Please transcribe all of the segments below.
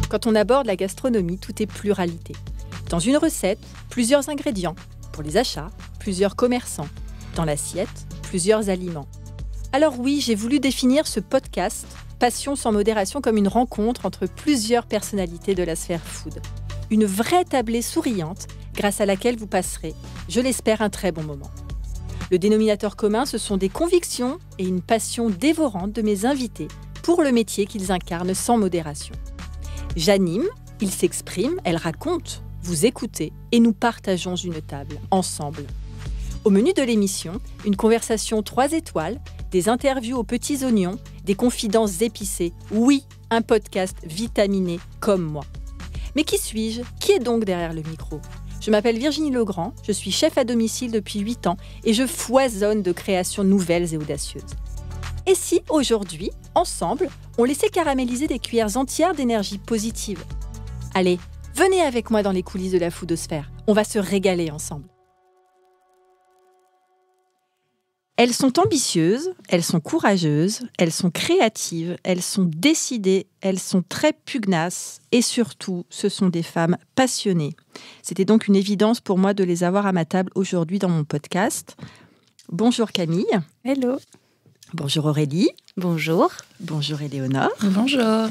Quand on aborde la gastronomie, tout est pluralité. Dans une recette, plusieurs ingrédients. Pour les achats, plusieurs commerçants. Dans l'assiette, plusieurs aliments. Alors oui, j'ai voulu définir ce podcast Passion sans modération comme une rencontre entre plusieurs personnalités de la sphère food. Une vraie tablée souriante grâce à laquelle vous passerez, je l'espère, un très bon moment. Le dénominateur commun, ce sont des convictions et une passion dévorante de mes invités pour le métier qu'ils incarnent sans modération. J'anime, ils s'expriment, elles racontent, vous écoutez et nous partageons une table, ensemble. Au menu de l'émission, une conversation 3 étoiles, des interviews aux petits oignons, des confidences épicées. Oui, un podcast vitaminé comme moi. Mais qui suis-je ? Qui est donc derrière le micro ? Je m'appelle Virginie Legrand, je suis chef à domicile depuis 8 ans et je foisonne de créations nouvelles et audacieuses. Et si, aujourd'hui, ensemble, on laissait caraméliser des cuillères entières d'énergie positive ? Allez, venez avec moi dans les coulisses de la foodosphère. On va se régaler ensemble. Elles sont ambitieuses, elles sont courageuses, elles sont créatives, elles sont décidées, elles sont très pugnaces et surtout, ce sont des femmes passionnées. C'était donc une évidence pour moi de les avoir à ma table aujourd'hui dans mon podcast. Bonjour Camille. Hello. Bonjour Aurélie. Bonjour. Bonjour Éléonore. Bonjour.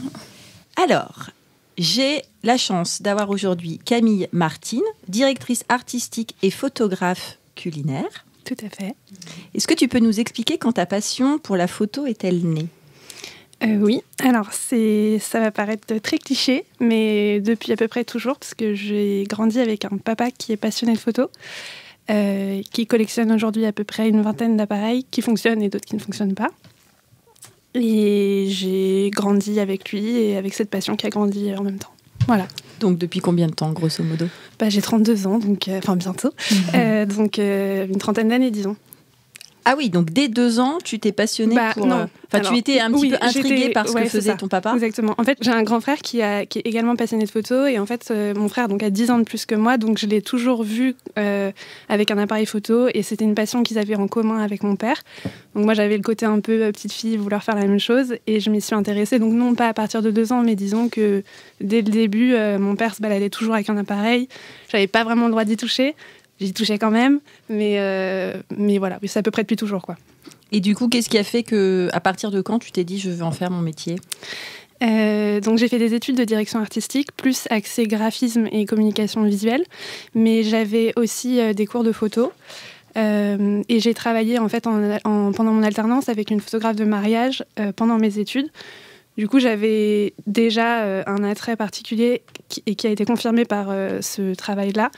Alors, j'ai la chance d'avoir aujourd'hui Camille Martine, directrice artistique et photographe culinaire. Tout à fait. Est-ce que tu peux nous expliquer quand ta passion pour la photo est-elle née ? Oui, alors ça va paraître très cliché, mais depuis à peu près toujours, parce que j'ai grandi avec un papa qui est passionné de photo, qui collectionne aujourd'hui à peu près une 20aine d'appareils qui fonctionnent et d'autres qui ne fonctionnent pas. Et j'ai grandi avec lui et avec cette passion qui a grandi en même temps. Voilà. Donc depuis combien de temps, grosso modo ? J'ai 32 ans, donc bientôt. Donc une trentaine d'années, disons. Ah oui, donc dès 2 ans, tu t'es passionnée pour... Non. Alors, tu étais un petit peu intriguée par ce que faisait ça. ton papa ? Exactement. En fait, j'ai un grand frère qui est également passionné de photo. Et en fait, mon frère a 10 ans de plus que moi. Donc, je l'ai toujours vu avec un appareil photo. Et c'était une passion qu'ils avaient en commun avec mon père. Donc, moi, j'avais le côté un peu petite fille, vouloir faire la même chose. Et je m'y suis intéressée. Donc, non pas à partir de 2 ans, mais disons que dès le début, mon père se baladait toujours avec un appareil. J'avais pas vraiment le droit d'y toucher. J'y touchais quand même, mais voilà, c'est à peu près depuis toujours, quoi. Et du coup, qu'est-ce qui a fait que, à partir de quand tu t'es dit je veux en faire mon métier ? Donc j'ai fait des études de direction artistique, plus axé graphisme et communication visuelle, mais j'avais aussi des cours de photo. Et j'ai travaillé en fait pendant mon alternance avec une photographe de mariage pendant mes études. Du coup, j'avais déjà un attrait particulier qui a été confirmé par ce travail-là.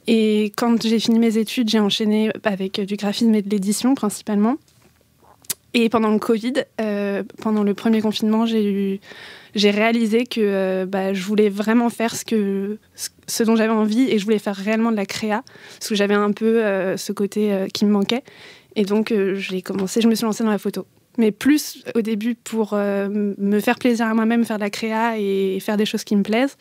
Et quand j'ai fini mes études, j'ai enchaîné avec du graphisme et de l'édition principalement. Et pendant le Covid, pendant le premier confinement, j'ai réalisé que je voulais vraiment faire ce dont j'avais envie et je voulais faire réellement de la créa, parce que j'avais un peu ce côté qui me manquait. Et donc, je me suis lancée dans la photo. Mais plus au début pour me faire plaisir à moi-même, faire de la créa et faire des choses qui me plaisent.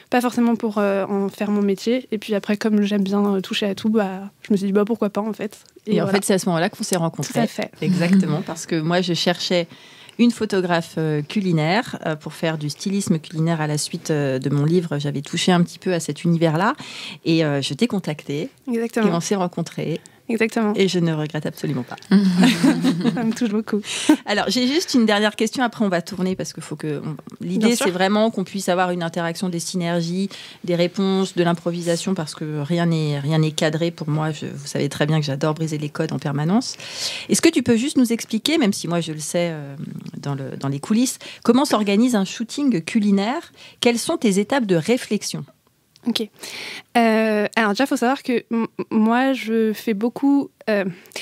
Pas forcément pour en faire mon métier. Et puis après, comme j'aime bien toucher à tout, je me suis dit pourquoi pas en fait. Et en fait, c'est à ce moment-là qu'on s'est rencontrés. Tout à fait. Exactement, parce que moi, je cherchais une photographe culinaire pour faire du stylisme culinaire à la suite de mon livre. J'avais touché un petit peu à cet univers-là. Et je t'ai contactée. Exactement. Et on s'est rencontrés. Exactement. Et je ne regrette absolument pas. Ça me touche beaucoup. Alors, j'ai juste une dernière question. Après, on va tourner parce que l'idée, c'est vraiment qu'on puisse avoir une interaction, des synergies, des réponses, de l'improvisation, parce que rien n'est cadré pour moi. Vous savez très bien que j'adore briser les codes en permanence. Est-ce que tu peux juste nous expliquer, même si moi je le sais dans les coulisses, comment s'organise un shooting culinaire ? Quelles sont tes étapes de réflexion ? Ok. Alors déjà, il faut savoir que moi, je fais beaucoup...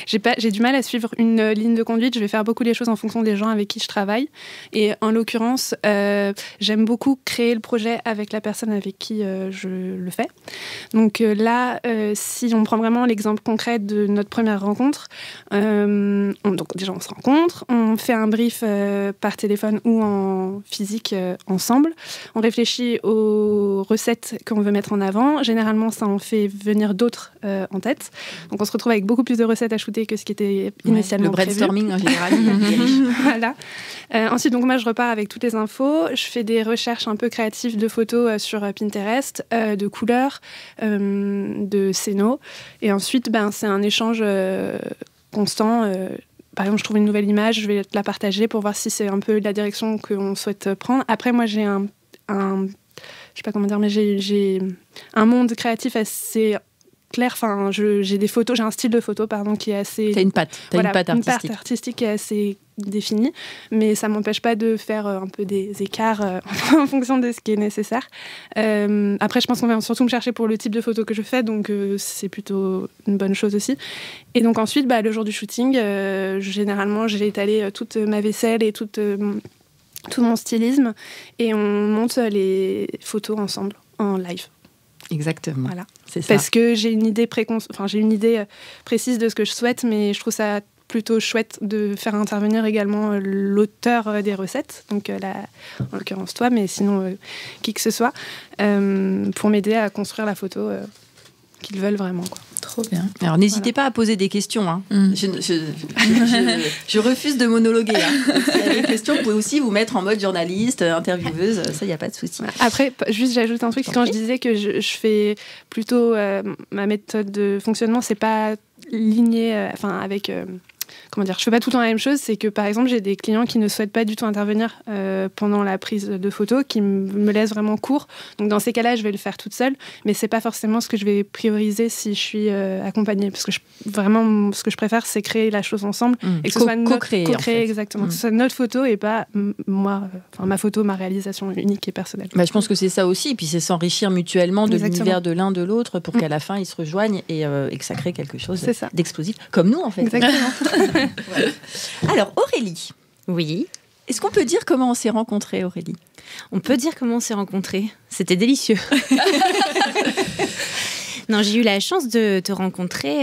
j'ai du mal à suivre une ligne de conduite. Je vais faire beaucoup les choses en fonction des gens avec qui je travaille. Et en l'occurrence, j'aime beaucoup créer le projet avec la personne avec qui je le fais. Donc là, si on prend vraiment l'exemple concret de notre première rencontre, donc déjà on se rencontre, on fait un brief par téléphone ou en physique ensemble. On réfléchit aux recettes qu'on veut mettre en avant. Généralement, ça en fait venir d'autres en tête. Donc on se retrouve avec beaucoup plus plus de recettes à shooter que ce qui était initialement prévu. Le brainstorming en général. Voilà. Ensuite, donc moi, je repars avec toutes les infos. Je fais des recherches un peu créatives de photos sur Pinterest, de couleurs, de scénos. Et ensuite, c'est un échange constant. Par exemple, je trouve une nouvelle image, je vais la partager pour voir si c'est un peu la direction qu'on souhaite prendre. Après, moi, j'ai je sais pas comment dire, mais j'ai un monde créatif assez clair. Enfin, j'ai des photos, j'ai un style de photo, qui est assez... T'as une patte artistique qui est assez définie, mais ça m'empêche pas de faire un peu des écarts en fonction de ce qui est nécessaire. Après, je pense qu'on va surtout me chercher pour le type de photo que je fais, donc c'est plutôt une bonne chose aussi. Et donc ensuite, le jour du shooting, généralement, j'ai étalé toute ma vaisselle et tout mon stylisme, et on monte les photos ensemble en live. Exactement. Voilà. C'est ça. Parce que j'ai une idée précise de ce que je souhaite, mais je trouve ça plutôt chouette de faire intervenir également l'auteur des recettes, donc en l'occurrence toi, mais sinon qui que ce soit, pour m'aider à construire la photo qu'ils veulent vraiment, quoi. Trop bien. Alors n'hésitez pas à poser des questions. Hein. Je refuse de monologuer. Hein. Si vous avez des questions, vous pouvez aussi vous mettre en mode journaliste, intervieweuse. Ça, il n'y a pas de souci. Après, juste j'ajoute un truc. Quand je disais que je fais plutôt ma méthode de fonctionnement, c'est pas lignée avec... Comment dire, je fais pas tout le temps la même chose, c'est que par exemple j'ai des clients qui ne souhaitent pas du tout intervenir pendant la prise de photos, qui me laissent vraiment court. Donc dans ces cas-là, je vais le faire toute seule, mais c'est pas forcément ce que je vais prioriser si je suis accompagnée, parce que vraiment ce que je préfère, c'est créer la chose ensemble et que ce soit co-créer en fait. Exactement, que ce soit notre photo et pas ma photo, ma réalisation unique et personnelle. Je pense que c'est ça aussi, et puis c'est s'enrichir mutuellement de l'univers de l'un de l'autre pour qu'à la fin ils se rejoignent et que ça crée quelque chose d'explosif, comme nous en fait. Exactement. Voilà. Alors Aurélie, oui. Est-ce qu'on peut dire comment on s'est rencontrés, Aurélie ? On peut dire comment on s'est rencontrés. C'était délicieux. Non, j'ai eu la chance de te rencontrer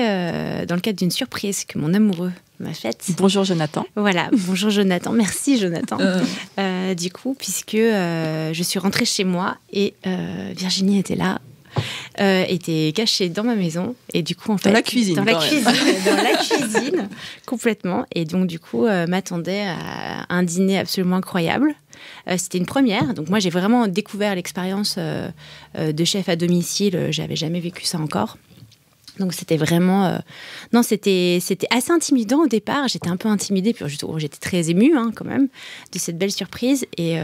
dans le cadre d'une surprise que mon amoureux m'a faite. Bonjour Jonathan. Voilà, bonjour Jonathan. Merci Jonathan. Du coup, puisque je suis rentrée chez moi et Virginie était là. Était cachée dans ma maison et du coup en fait dans la cuisine complètement, et donc du coup m'attendait à un dîner absolument incroyable. C'était une première, donc moi j'ai vraiment découvert l'expérience de chef à domicile. J'avais jamais vécu ça encore. Donc c'était vraiment... Non, c'était assez intimidant au départ. J'étais un peu intimidée, puis j'étais très émue quand même de cette belle surprise. Et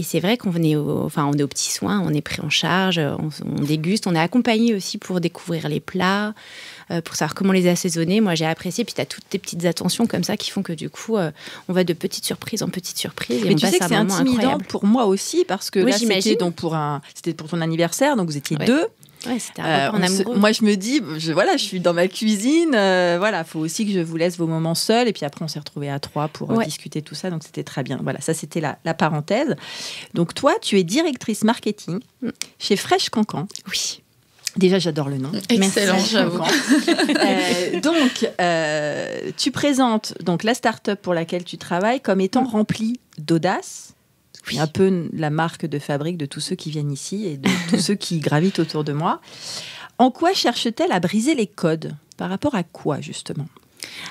c'est vrai qu'on on est aux petits soins, on est pris en charge, on déguste, on est accompagné aussi pour découvrir les plats, pour savoir comment les assaisonner. Moi, j'ai apprécié. Puis tu as toutes tes petites attentions comme ça qui font que du coup, on va de petite surprise en petite surprise. Mais tu sais que c'est intimidant incroyable. pour moi aussi, parce que oui, là, j'imagine. C'était pour ton anniversaire, donc vous étiez deux. Ouais, c'était un repas en amoureux. Moi, je me dis, je suis dans ma cuisine. Faut aussi que je vous laisse vos moments seuls. Et puis après, on s'est retrouvés à 3 pour discuter tout ça. Donc, c'était très bien. Voilà, ça, c'était la parenthèse. Donc, toi, tu es directrice marketing chez Fresh Cancan. Oui. Déjà, j'adore le nom. Excellent, j'avoue. Donc, tu présentes donc la start-up pour laquelle tu travailles comme étant remplie d'audace. Oui. Un peu la marque de fabrique de tous ceux qui viennent ici et de tous ceux qui gravitent autour de moi. En quoi cherche-t-elle à briser les codes ? Par rapport à quoi, justement ?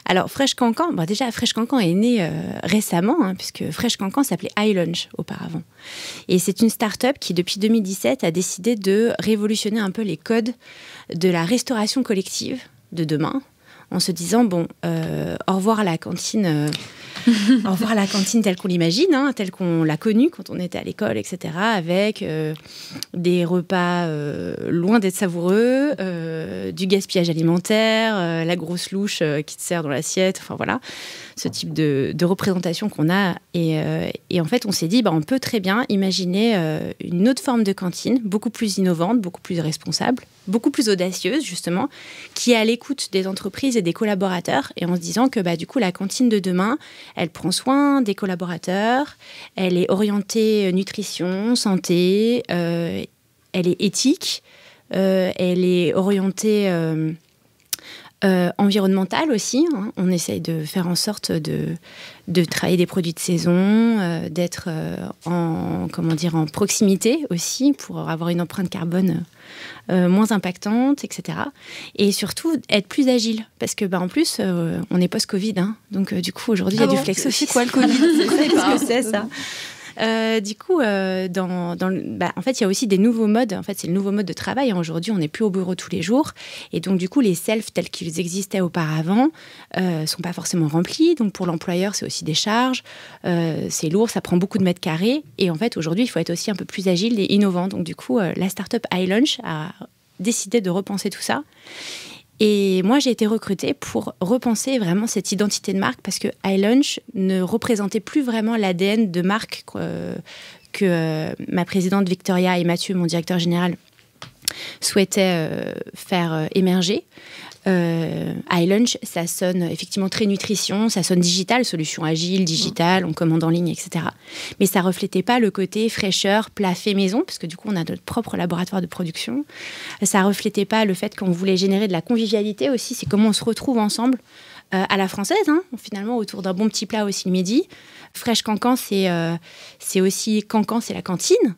Alors, Fresh Cancan, déjà, Fresh Cancan est né récemment, puisque Fresh Cancan s'appelait iLunch auparavant. Et c'est une start-up qui, depuis 2017, a décidé de révolutionner un peu les codes de la restauration collective de demain, en se disant, au revoir la cantine... Au revoir la cantine telle qu'on l'imagine, telle qu'on l'a connue quand on était à l'école, etc. Avec des repas loin d'être savoureux, du gaspillage alimentaire, la grosse louche qui te sert dans l'assiette, enfin voilà, ce type de représentation qu'on a. Et en fait, on s'est dit, on peut très bien imaginer une autre forme de cantine, beaucoup plus innovante, beaucoup plus responsable, beaucoup plus audacieuse, justement, qui est à l'écoute des entreprises et des collaborateurs, et en se disant que du coup, la cantine de demain, elle prend soin des collaborateurs, elle est orientée nutrition, santé, elle est éthique, elle est orientée environnementale aussi. Hein. On essaye de faire en sorte de travailler des produits de saison, d'être en proximité aussi pour avoir une empreinte carbone moins impactante, etc. Et surtout, être plus agile. Parce que, en plus, on est post-Covid. Hein. Donc, du coup, aujourd'hui, il y a du flex office. C'est quoi le Covid? Qu'est-ce que c'est, ça? Du coup, en fait, il y a aussi des nouveaux modes. En fait, c'est le nouveau mode de travail. Aujourd'hui, on n'est plus au bureau tous les jours. Et donc, du coup, les selfs tels qu'ils existaient auparavant sont pas forcément remplis. Donc, pour l'employeur, c'est aussi des charges. C'est lourd, ça prend beaucoup de mètres carrés. Et en fait, aujourd'hui, il faut être aussi un peu plus agile et innovant. Donc, du coup, la start-up iLunch a décidé de repenser tout ça. Et moi, j'ai été recrutée pour repenser vraiment cette identité de marque parce que iLunch ne représentait plus vraiment l'ADN de marque que ma présidente Victoria et Mathieu, mon directeur général, souhaitaient faire émerger. iLunch, ça sonne effectivement très nutrition, ça sonne digital, solution agile, digital, on commande en ligne, etc. Mais ça reflétait pas le côté fraîcheur, plat fait maison, parce que du coup, on a notre propre laboratoire de production. Ça reflétait pas le fait qu'on voulait générer de la convivialité aussi, c'est comment on se retrouve ensemble à la française, hein, finalement, autour d'un bon petit plat aussi le midi. Fresh Cancan, c'est aussi Cancan, c'est la cantine.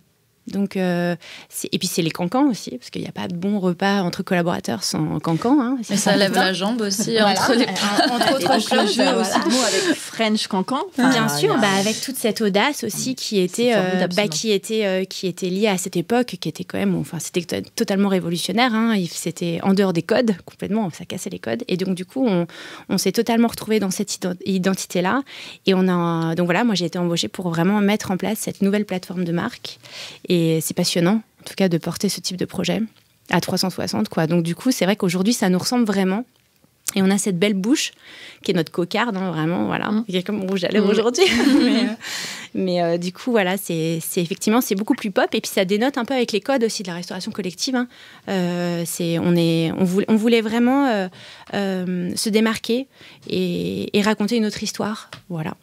Donc, et puis c'est les cancans aussi, parce qu'il n'y a pas de bon repas entre collaborateurs sans cancans. Hein, mais ça lève la jambe aussi, voilà. entre autres choses. Jeu aussi de mots avec French cancan. Bien sûr, avec toute cette audace aussi qui était liée à cette époque, qui était quand même, c'était totalement révolutionnaire. Hein, c'était en dehors des codes, complètement, ça cassait les codes. Et donc du coup, on s'est totalement retrouvés dans cette identité-là. Et donc voilà, moi j'ai été embauchée pour vraiment mettre en place cette nouvelle plateforme de marque. Et c'est passionnant, en tout cas, de porter ce type de projet à 360, quoi. Donc, du coup, c'est vrai qu'aujourd'hui, ça nous ressemble vraiment. Et on a cette belle bouche, qui est notre cocarde, hein, vraiment, voilà. Il y a comme mon rouge à lèvres aujourd'hui. mais du coup, voilà, c'est effectivement, c'est beaucoup plus pop. Et puis, ça dénote un peu avec les codes aussi de la restauration collective. Hein. On voulait vraiment se démarquer et raconter une autre histoire. Voilà.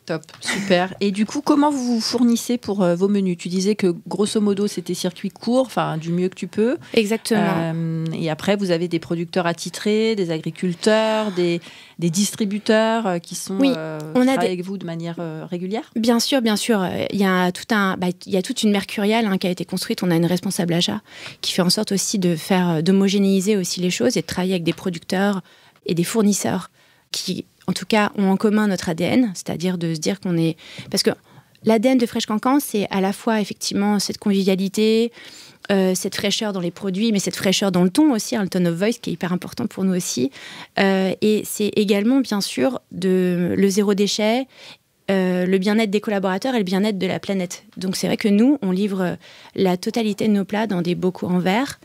Top, super. Et du coup, comment vous vous fournissez pour vos menus? Tu disais que grosso modo, c'était circuit court, enfin du mieux que tu peux. Exactement. Et après, vous avez des producteurs attitrés, des agriculteurs, des distributeurs qui sont travaillent avec vous de manière régulière? Bien sûr, bien sûr. Il y a toute une mercuriale qui a été construite. On a une responsable achat qui fait en sorte aussi d'homogénéiser aussi les choses et de travailler avec des producteurs et des fournisseurs qui, en tout cas, ont en commun notre ADN, c'est-à-dire de se dire qu'on est... Parce que l'ADN de Fresh Cancan, c'est à la fois, effectivement, cette convivialité, cette fraîcheur dans les produits, mais cette fraîcheur dans le ton aussi, le tone of voice, qui est hyper important pour nous aussi. Et c'est également, bien sûr, le zéro déchet, le bien-être des collaborateurs et le bien-être de la planète. Donc, c'est vrai que nous, on livre la totalité de nos plats dans des bocaux en verre.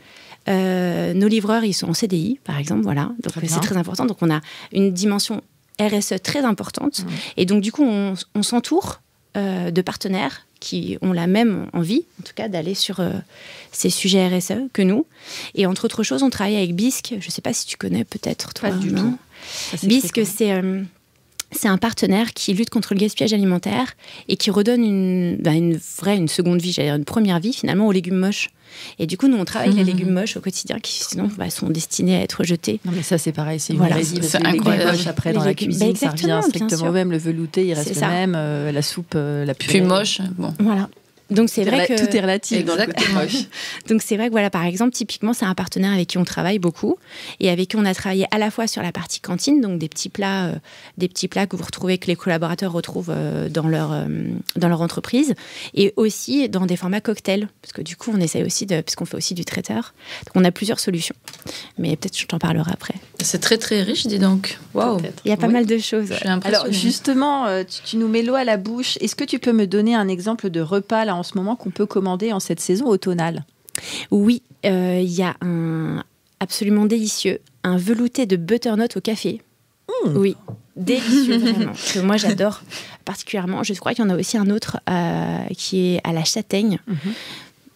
Nos livreurs, ils sont en CDI, par exemple, voilà. Donc, c'est très important. Donc, on a une dimension RSE très importante. Et donc, du coup, on s'entoure de partenaires qui ont la même envie, en tout cas, d'aller sur ces sujets RSE que nous. Et entre autres choses, on travaille avec Bisque. Je ne sais pas si tu connais peut-être, toi. Pas du tout. Bisque, c'est un partenaire qui lutte contre le gaspillage alimentaire et qui redonne une seconde vie, j'allais dire une première vie, finalement, aux légumes moches. Et du coup, nous, on travaille les légumes moches au quotidien qui, sinon, sont destinés à être jetés. Non, mais ça, c'est pareil, c'est une hérésie. C'est les légumes moches, après, dans la légumes, cuisine, ça revient strictement au même. Le velouté, il reste le même. La soupe, la purée. Plus moche. Bon. Voilà. Donc c'est vrai que tout est relatif. Exactement. Donc c'est vrai que voilà, par exemple, typiquement, c'est un partenaire avec qui on travaille beaucoup et avec qui on a travaillé à la fois sur la partie cantine, donc des petits plats que vous retrouvez, que les collaborateurs retrouvent dans leur entreprise, et aussi dans des formats cocktails, parce que du coup, on essaye aussi parce qu'on fait aussi du traiteur. Donc on a plusieurs solutions, mais peut-être je t'en parlerai après. C'est très très riche, dis donc. Waouh. Il y a pas mal de choses. Je suis impressionnée. Alors justement, tu nous mets l'eau à la bouche. Est-ce que tu peux me donner un exemple de repas là en ce moment qu'on peut commander en cette saison automnale? Oui, il y a un absolument délicieux, un velouté de butternut au café. Oui, délicieux vraiment, que moi j'adore particulièrement. Je crois qu'il y en a aussi un autre qui est à la châtaigne.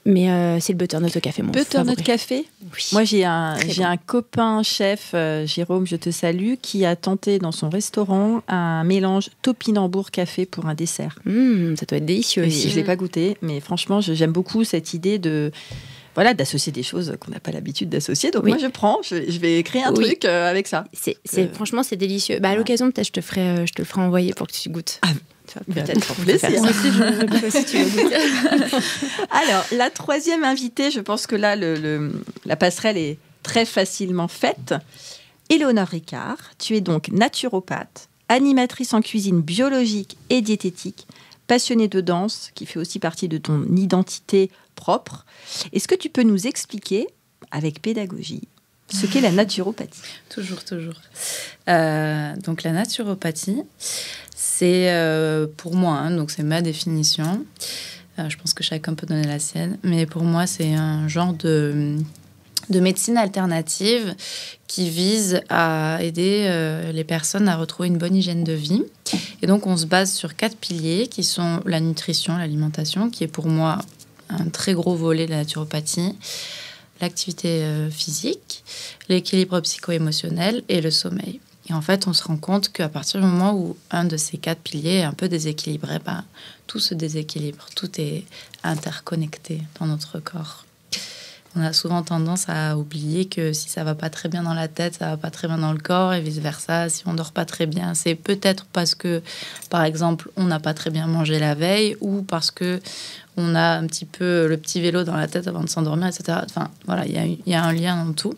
Mais c'est le butternut au café, mon butternut café. Oui. Moi, j'ai un copain chef, Jérôme, je te salue, qui a tenté dans son restaurant un mélange topinambour café pour un dessert. Ça doit être délicieux aussi. Je ne l'ai pas goûté, mais franchement, j'aime beaucoup cette idée de voilà, d'associer des choses qu'on n'a pas l'habitude d'associer. Donc moi, je vais créer un truc avec ça. Franchement, c'est délicieux. À l'occasion, peut-être, je te le ferai envoyer pour que tu goûtes. Peut-être pour plaisir. Moi aussi, je veux bien si tu veux goûter. Alors, la troisième invitée, je pense que là, la passerelle est très facilement faite. Éléonore Ricard, tu es donc naturopathe, animatrice en cuisine biologique et diététique, passionnée de danse, qui fait aussi partie de ton identité propre. Est-ce que tu peux nous expliquer, avec pédagogie, ce qu'est la naturopathie ? Toujours. Donc la naturopathie, c'est pour moi, donc c'est ma définition. Je pense que chacun peut donner la sienne, mais pour moi, c'est un genre de médecine alternative qui vise à aider les personnes à retrouver une bonne hygiène de vie. Et donc, on se base sur 4 piliers qui sont la nutrition, l'alimentation, qui est pour moi un très gros volet de la naturopathie, l'activité physique, l'équilibre psycho-émotionnel et le sommeil. Et en fait, on se rend compte qu'à partir du moment où un de ces 4 piliers est un peu déséquilibré, tout se déséquilibre, tout est interconnecté dans notre corps. On a souvent tendance à oublier que si ça va pas très bien dans la tête, ça va pas très bien dans le corps et vice-versa. Si on dort pas très bien, c'est peut-être parce que, par exemple, on n'a pas très bien mangé la veille ou parce que on a un petit peu le petit vélo dans la tête avant de s'endormir, etc. Enfin, voilà, il y a un lien dans tout.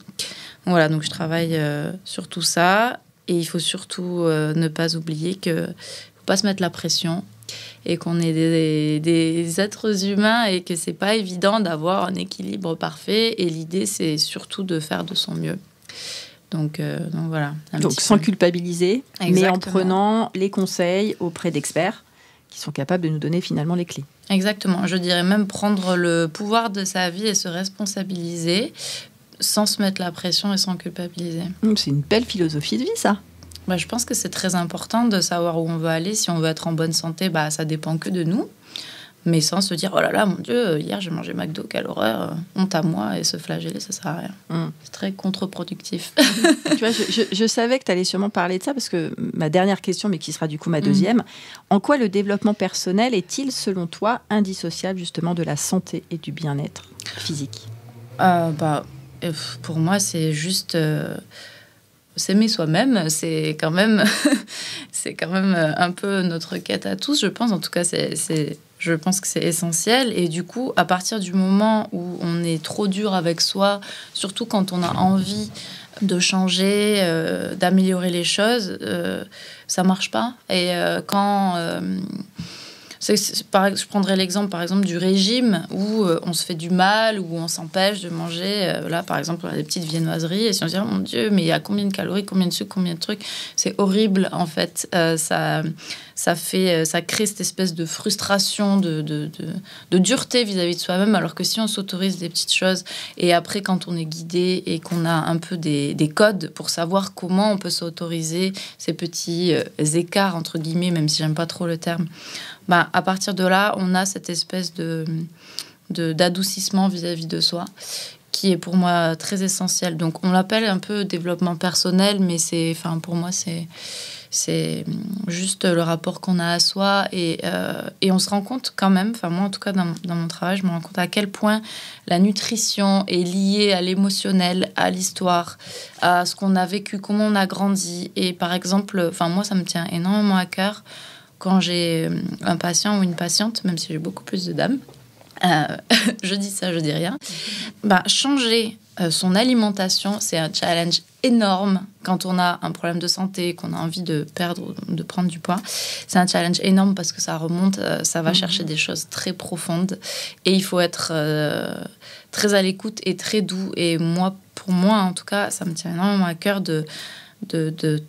Voilà, donc je travaille sur tout ça et il faut surtout ne pas oublier que faut pas se mettre la pression. Et qu'on est des êtres humains et que c'est pas évident d'avoir un équilibre parfait. Et l'idée, c'est surtout de faire de son mieux. Donc voilà. Donc sans culpabiliser, Exactement. Mais en prenant les conseils auprès d'experts qui sont capables de nous donner finalement les clés. Exactement. Je dirais même prendre le pouvoir de sa vie et se responsabiliser sans se mettre la pression et sans culpabiliser. C'est une belle philosophie de vie, ça. Je pense que c'est très important de savoir où on veut aller. Si on veut être en bonne santé, ça dépend que de nous. Mais sans se dire, oh là là, mon Dieu, hier j'ai mangé McDo, quelle horreur, honte à moi, et se flageller, ça sert à rien. C'est très contre-productif. Tu vois, je savais que tu allais sûrement parler de ça, parce que ma dernière question, mais qui sera du coup ma deuxième, en quoi le développement personnel est-il, selon toi, indissociable justement de la santé et du bien-être physique ? Pour moi, c'est juste... s'aimer soi-même, c'est quand même un peu notre quête à tous, je pense. En tout cas, je pense que c'est essentiel. Et du coup, à partir du moment où on est trop dur avec soi, surtout quand on a envie de changer, d'améliorer les choses, ça marche pas. Et je prendrais l'exemple, par exemple, du régime où on se fait du mal, où on s'empêche de manger. Là, par exemple, on a des petites viennoiseries. Et si on se dit, oh mon Dieu, mais il y a combien de calories, combien de sucre, combien de trucs, c'est horrible, en fait. Ça crée cette espèce de frustration, de dureté vis-à-vis de soi-même, alors que si on s'autorise des petites choses, et après, quand on est guidé et qu'on a un peu des codes pour savoir comment on peut s'autoriser ces petits écarts, entre guillemets, même si j'aime pas trop le terme, à partir de là, on a cette espèce d'adoucissement vis-à-vis de soi qui est pour moi très essentiel. Donc, on l'appelle un peu développement personnel, mais pour moi, c'est juste le rapport qu'on a à soi. Et on se rend compte quand même, moi en tout cas dans mon travail, je me rends compte à quel point la nutrition est liée à l'émotionnel, à l'histoire, à ce qu'on a vécu, comment on a grandi. Et par exemple, moi, ça me tient énormément à cœur quand j'ai un patient ou une patiente, même si j'ai beaucoup plus de dames, je dis ça, je dis rien, changer son alimentation, c'est un challenge énorme quand on a un problème de santé, qu'on a envie de prendre du poids. C'est un challenge énorme parce que ça remonte, ça va chercher des choses très profondes et il faut être très à l'écoute et très doux. Et pour moi, en tout cas, ça me tient énormément à cœur de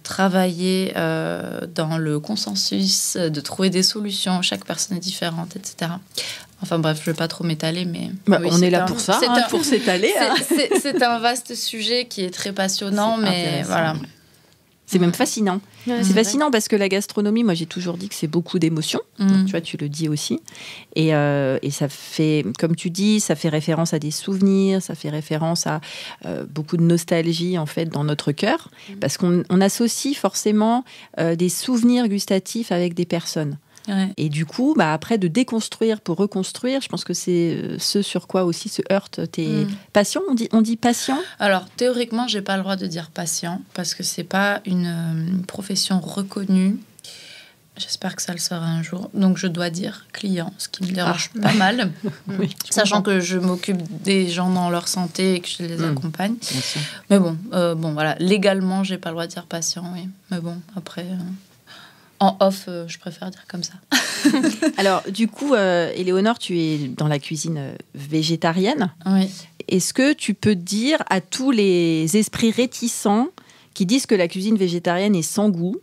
travailler dans le consensus, de trouver des solutions. Chaque personne est différente, etc. Enfin bref, je ne vais pas trop m'étaler, mais... oui, on est là pour ça, pour s'étaler. C'est un vaste sujet qui est très passionnant, mais voilà. C'est même fascinant. Ouais, c'est fascinant parce que la gastronomie, moi j'ai toujours dit que c'est beaucoup d'émotions. Donc, tu vois, tu le dis aussi. Et ça fait, comme tu dis, ça fait référence à des souvenirs, ça fait référence à beaucoup de nostalgie en fait dans notre cœur. Parce qu'on associe forcément des souvenirs gustatifs avec des personnes. Ouais. Et du coup, après, de déconstruire pour reconstruire, je pense que c'est ce sur quoi aussi se heurtent tes patients. On dit patient? Alors, théoriquement, j'ai pas le droit de dire patient parce que c'est pas une profession reconnue. J'espère que ça le sera un jour. Donc, je dois dire client, ce qui me dérange pas mal. Oui, sachant que je m'occupe des gens dans leur santé et que je les accompagne. Mais bon, voilà. Légalement, j'ai pas le droit de dire patient, oui. Mais bon, après, en off, je préfère dire comme ça. Alors, du coup, Éléonore, tu es dans la cuisine végétarienne. Oui. Est-ce que tu peux dire à tous les esprits réticents qui disent que la cuisine végétarienne est sans goût,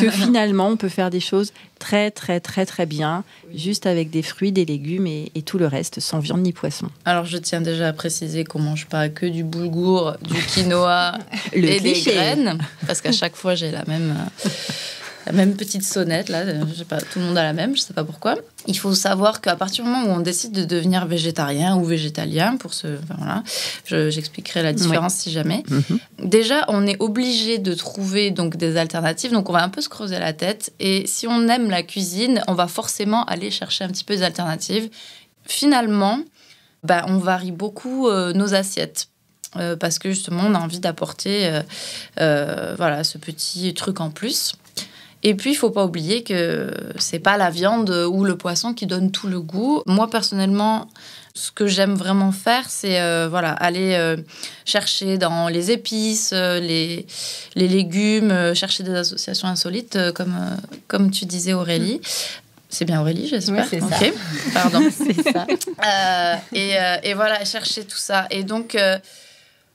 que finalement, on peut faire des choses très, très, très, très bien, juste avec des fruits, des légumes et tout le reste, sans viande ni poisson? Alors, je tiens déjà à préciser qu'on mange pas que du boulgour, du quinoa et des graines, parce qu'à chaque fois, j'ai la même petite sonnette, là, je sais pas, tout le monde a la même, je sais pas pourquoi. Il faut savoir qu'à partir du moment où on décide de devenir végétarien ou végétalien, j'expliquerai la différence si jamais. Déjà, on est obligé de trouver donc des alternatives, donc on va un peu se creuser la tête. Et si on aime la cuisine, on va forcément aller chercher un petit peu des alternatives. Finalement, on varie beaucoup nos assiettes. Parce que justement, on a envie d'apporter ce petit truc en plus. Et puis, il ne faut pas oublier que ce n'est pas la viande ou le poisson qui donne tout le goût. Moi, personnellement, ce que j'aime vraiment faire, c'est aller chercher dans les épices, les légumes, chercher des associations insolites, comme tu disais, Aurélie. C'est bien Aurélie, j'espère. Oui, c'est ça. Pardon. C'est ça. Et voilà, chercher tout ça. Et donc...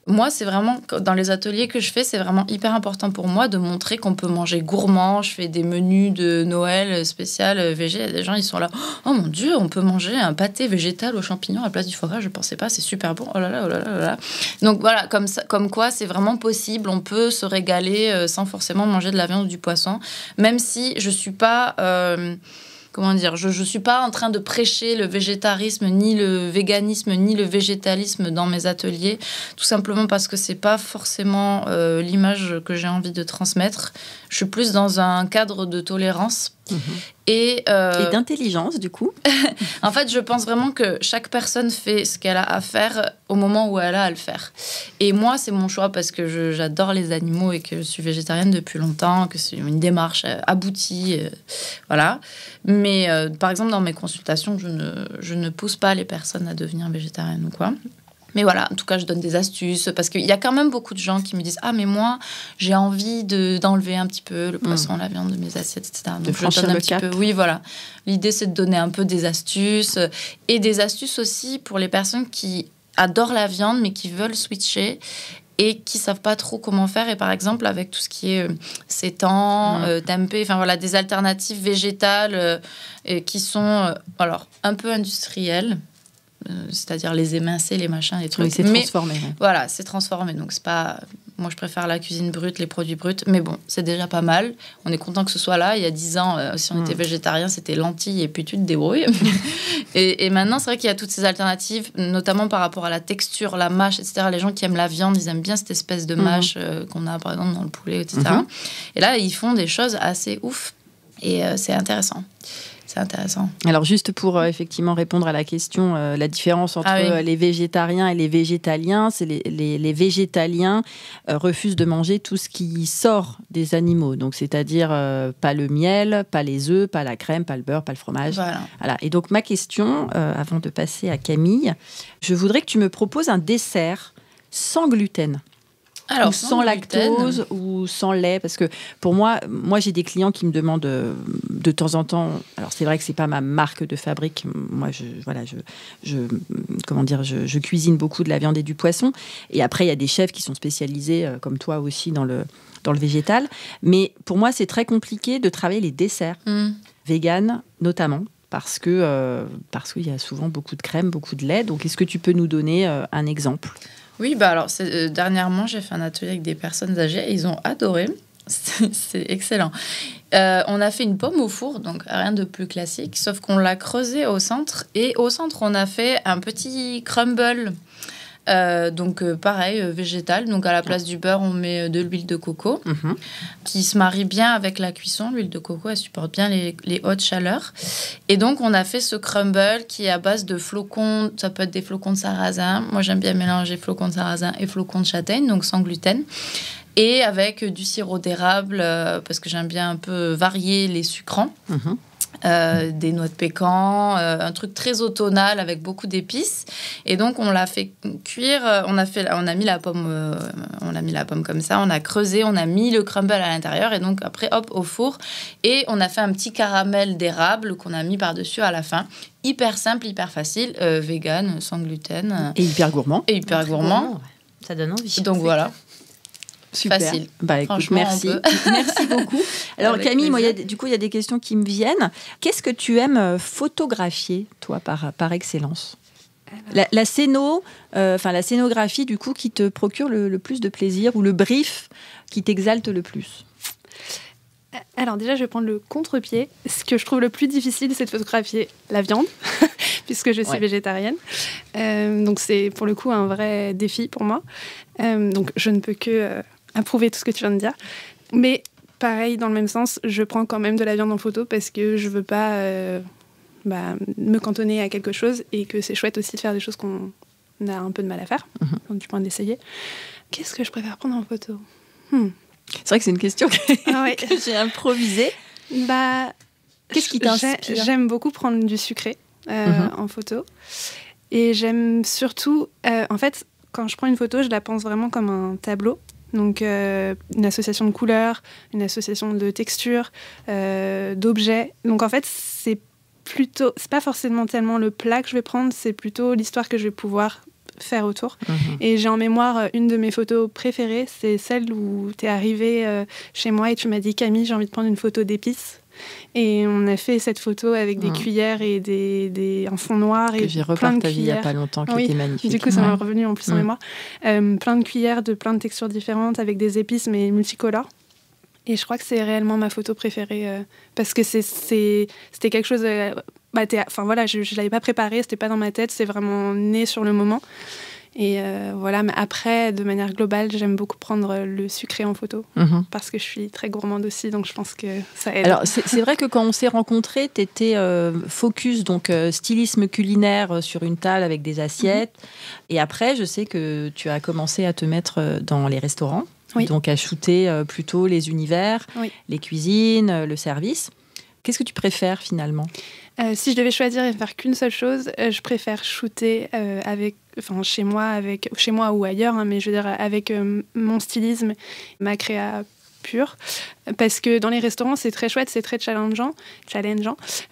moi, c'est vraiment, dans les ateliers que je fais, c'est vraiment hyper important pour moi de montrer qu'on peut manger gourmand. Je fais des menus de Noël spécial végé. Il y a des gens, ils sont là, oh mon Dieu, on peut manger un pâté végétal aux champignons à la place du foie gras. Je ne pensais pas, c'est super bon. Oh là là, oh là là, oh là là. Donc voilà, comme quoi, c'est vraiment possible. On peut se régaler sans forcément manger de la viande ou du poisson. Même si je ne suis pas... je suis pas en train de prêcher le végétarisme, ni le véganisme, ni le végétalisme dans mes ateliers, tout simplement parce que c'est pas forcément l'image que j'ai envie de transmettre. Je suis plus dans un cadre de tolérance. Et d'intelligence, du coup. En fait, je pense vraiment que chaque personne fait ce qu'elle a à faire au moment où elle a à le faire. Et moi, c'est mon choix parce que j'adore les animaux et que je suis végétarienne depuis longtemps, que c'est une démarche aboutie. Voilà. Mais par exemple, dans mes consultations, je ne pousse pas les personnes à devenir végétariennes ou quoi. Mais voilà, en tout cas, je donne des astuces parce qu'il y a quand même beaucoup de gens qui me disent « Ah, mais moi, j'ai envie d'enlever un petit peu le poisson, la viande de mes assiettes, etc. » Donc, je donne un petit peu. Oui, voilà. L'idée, c'est de donner un peu des astuces et des astuces aussi pour les personnes qui adorent la viande mais qui veulent switcher et qui savent pas trop comment faire. Et par exemple, avec tout ce qui est sétan, tempeh, enfin voilà, des alternatives végétales qui sont un peu industrielles. C'est-à-dire les émincer, les machins, les trucs. Oui, c'est transformé. Voilà, c'est transformé. Donc, c'est pas... Moi, je préfère la cuisine brute, les produits bruts. Mais bon, c'est déjà pas mal. On est content que ce soit là. Il y a 10 ans, si on était végétarien, c'était lentilles et puis tu te débrouilles. et maintenant, c'est vrai qu'il y a toutes ces alternatives, notamment par rapport à la texture, la mâche, etc. Les gens qui aiment la viande, ils aiment bien cette espèce de mâche qu'on a, par exemple, dans le poulet, etc. Et là, ils font des choses assez ouf. Et c'est intéressant. C'est intéressant. Alors, juste pour effectivement répondre à la question, la différence entre les végétariens et les végétaliens, c'est les végétaliens refusent de manger tout ce qui sort des animaux. Donc, c'est-à-dire pas le miel, pas les œufs, pas la crème, pas le beurre, pas le fromage. Voilà. Et donc, ma question, avant de passer à Camille, je voudrais que tu me proposes un dessert sans gluten. Alors, ou sans lactose ou sans lait, parce que pour moi j'ai des clients qui me demandent de temps en temps, alors c'est vrai que c'est pas ma marque de fabrique, moi je cuisine beaucoup de la viande et du poisson, et après il y a des chefs qui sont spécialisés comme toi aussi dans le végétal, mais pour moi c'est très compliqué de travailler les desserts véganes notamment, parce qu'il y a souvent beaucoup de crème, beaucoup de lait. Donc est-ce que tu peux nous donner un exemple ? Oui, alors dernièrement, j'ai fait un atelier avec des personnes âgées et ils ont adoré. C'est excellent. On a fait une pomme au four, donc rien de plus classique, sauf qu'on l'a creusée au centre. Et au centre, on a fait un petit crumble Donc pareil, végétal. Donc à la place du beurre, on met de l'huile de coco qui se marie bien avec la cuisson. L'huile de coco, elle supporte bien les hautes chaleurs. Et donc on a fait ce crumble qui est à base de flocons. Ça peut être des flocons de sarrasin. Moi j'aime bien mélanger flocons de sarrasin et flocons de châtaigne, donc sans gluten. Et avec du sirop d'érable, parce que j'aime bien un peu varier les sucrants. Des noix de pécan, un truc très automnal avec beaucoup d'épices. Et donc on l'a fait cuire. On a mis la pomme comme ça. On a creusé, on a mis le crumble à l'intérieur et donc après hop au four. Et on a fait un petit caramel d'érable qu'on a mis par-dessus à la fin. Hyper simple, hyper facile, vegan, sans gluten. Et hyper gourmand. Et hyper gourmand. Ça donne envie. Donc voilà. Super. Facile. Bah, écoute, merci. Merci beaucoup. Alors Avec Camille, moi, plaisir. il y a des questions qui me viennent. Qu'est-ce que tu aimes photographier, toi, par excellence ? La scénographie, du coup, qui te procure le plus de plaisir ou le brief qui t'exalte le plus ? Alors déjà, je vais prendre le contre-pied. Ce que je trouve le plus difficile, c'est de photographier la viande, puisque je suis végétarienne. Donc c'est pour le coup un vrai défi pour moi. Donc je ne peux que approuver tout ce que tu viens de dire. Mais pareil, dans le même sens, je prends quand même de la viande en photo parce que je ne veux pas me cantonner à quelque chose et que c'est chouette aussi de faire des choses qu'on a un peu de mal à faire, du point d'essayer. Qu'est-ce que je préfère prendre en photo ? C'est vrai que c'est une question que j'ai improvisée. Qu'est-ce qui t'inspire ? J'aime beaucoup prendre du sucré en photo. Et j'aime surtout... en fait, quand je prends une photo, je la pense vraiment comme un tableau. Donc, une association de couleurs, une association de textures, d'objets. Donc, en fait, c'est pas forcément tellement le plat que je vais prendre, c'est plutôt l'histoire que je vais pouvoir faire autour. Et j'ai en mémoire une de mes photos préférées, c'est celle où tu es arrivée chez moi et tu m'as dit « Camille, j'ai envie de prendre une photo d'épices ». Et on a fait cette photo avec des cuillères et un fond noir. Que j'ai repartagé il n'y a pas longtemps, qui était magnifique. Du coup, ça m'est revenu en plus en mémoire. Plein de cuillères de plein de textures différentes avec des épices, mais multicolores. Et je crois que c'est réellement ma photo préférée parce que c'était quelque chose... je ne l'avais pas préparé, c'était pas dans ma tête, c'est vraiment né sur le moment. Et voilà, mais après, de manière globale, j'aime beaucoup prendre le sucré en photo parce que je suis très gourmande aussi, donc je pense que ça aide. Alors, c'est vrai que quand on s'est rencontrés, tu étais focus, donc stylisme culinaire sur une table avec des assiettes. Et après, je sais que tu as commencé à te mettre dans les restaurants, donc à shooter plutôt les univers, les cuisines, le service. Qu'est-ce que tu préfères finalement ? Si je devais choisir et faire qu'une seule chose, je préfère shooter chez moi ou ailleurs, mais je veux dire avec mon stylisme, ma créa pure. Parce que dans les restaurants, c'est très chouette, c'est très challengeant,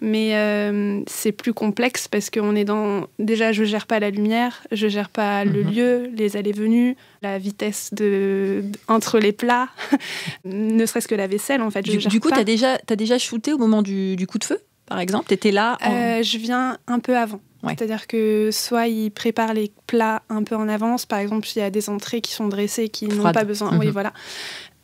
mais c'est plus complexe parce qu'on est dans... Déjà, je gère pas la lumière, je gère pas le lieu, les allées-venues, la vitesse entre les plats, ne serait-ce que la vaisselle, en fait. Du coup, tu as déjà shooté au moment du coup de feu ? Par exemple, tu étais là Je viens un peu avant. C'est-à-dire que soit ils préparent les plats un peu en avance. Par exemple, il y a des entrées qui sont dressées qui n'ont pas besoin... Oui, voilà.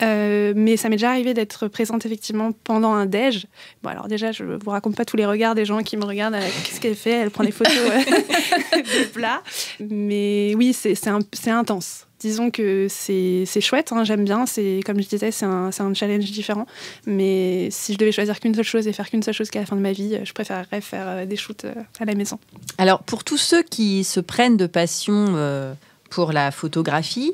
Mais ça m'est déjà arrivé d'être présente effectivement pendant un déj. Bon, alors déjà, je vous raconte pas tous les regards des gens qui me regardent. Qu'est-ce qu'elle fait ? Elle prend des photos de plats. Mais oui, c'est intense. Disons que c'est chouette, j'aime bien. Comme je disais, c'est un challenge différent. Mais si je devais choisir qu'une seule chose et faire qu'une seule chose qu'à la fin de ma vie, je préférerais faire des shoots à la maison. Alors, pour tous ceux qui se prennent de passion pour la photographie,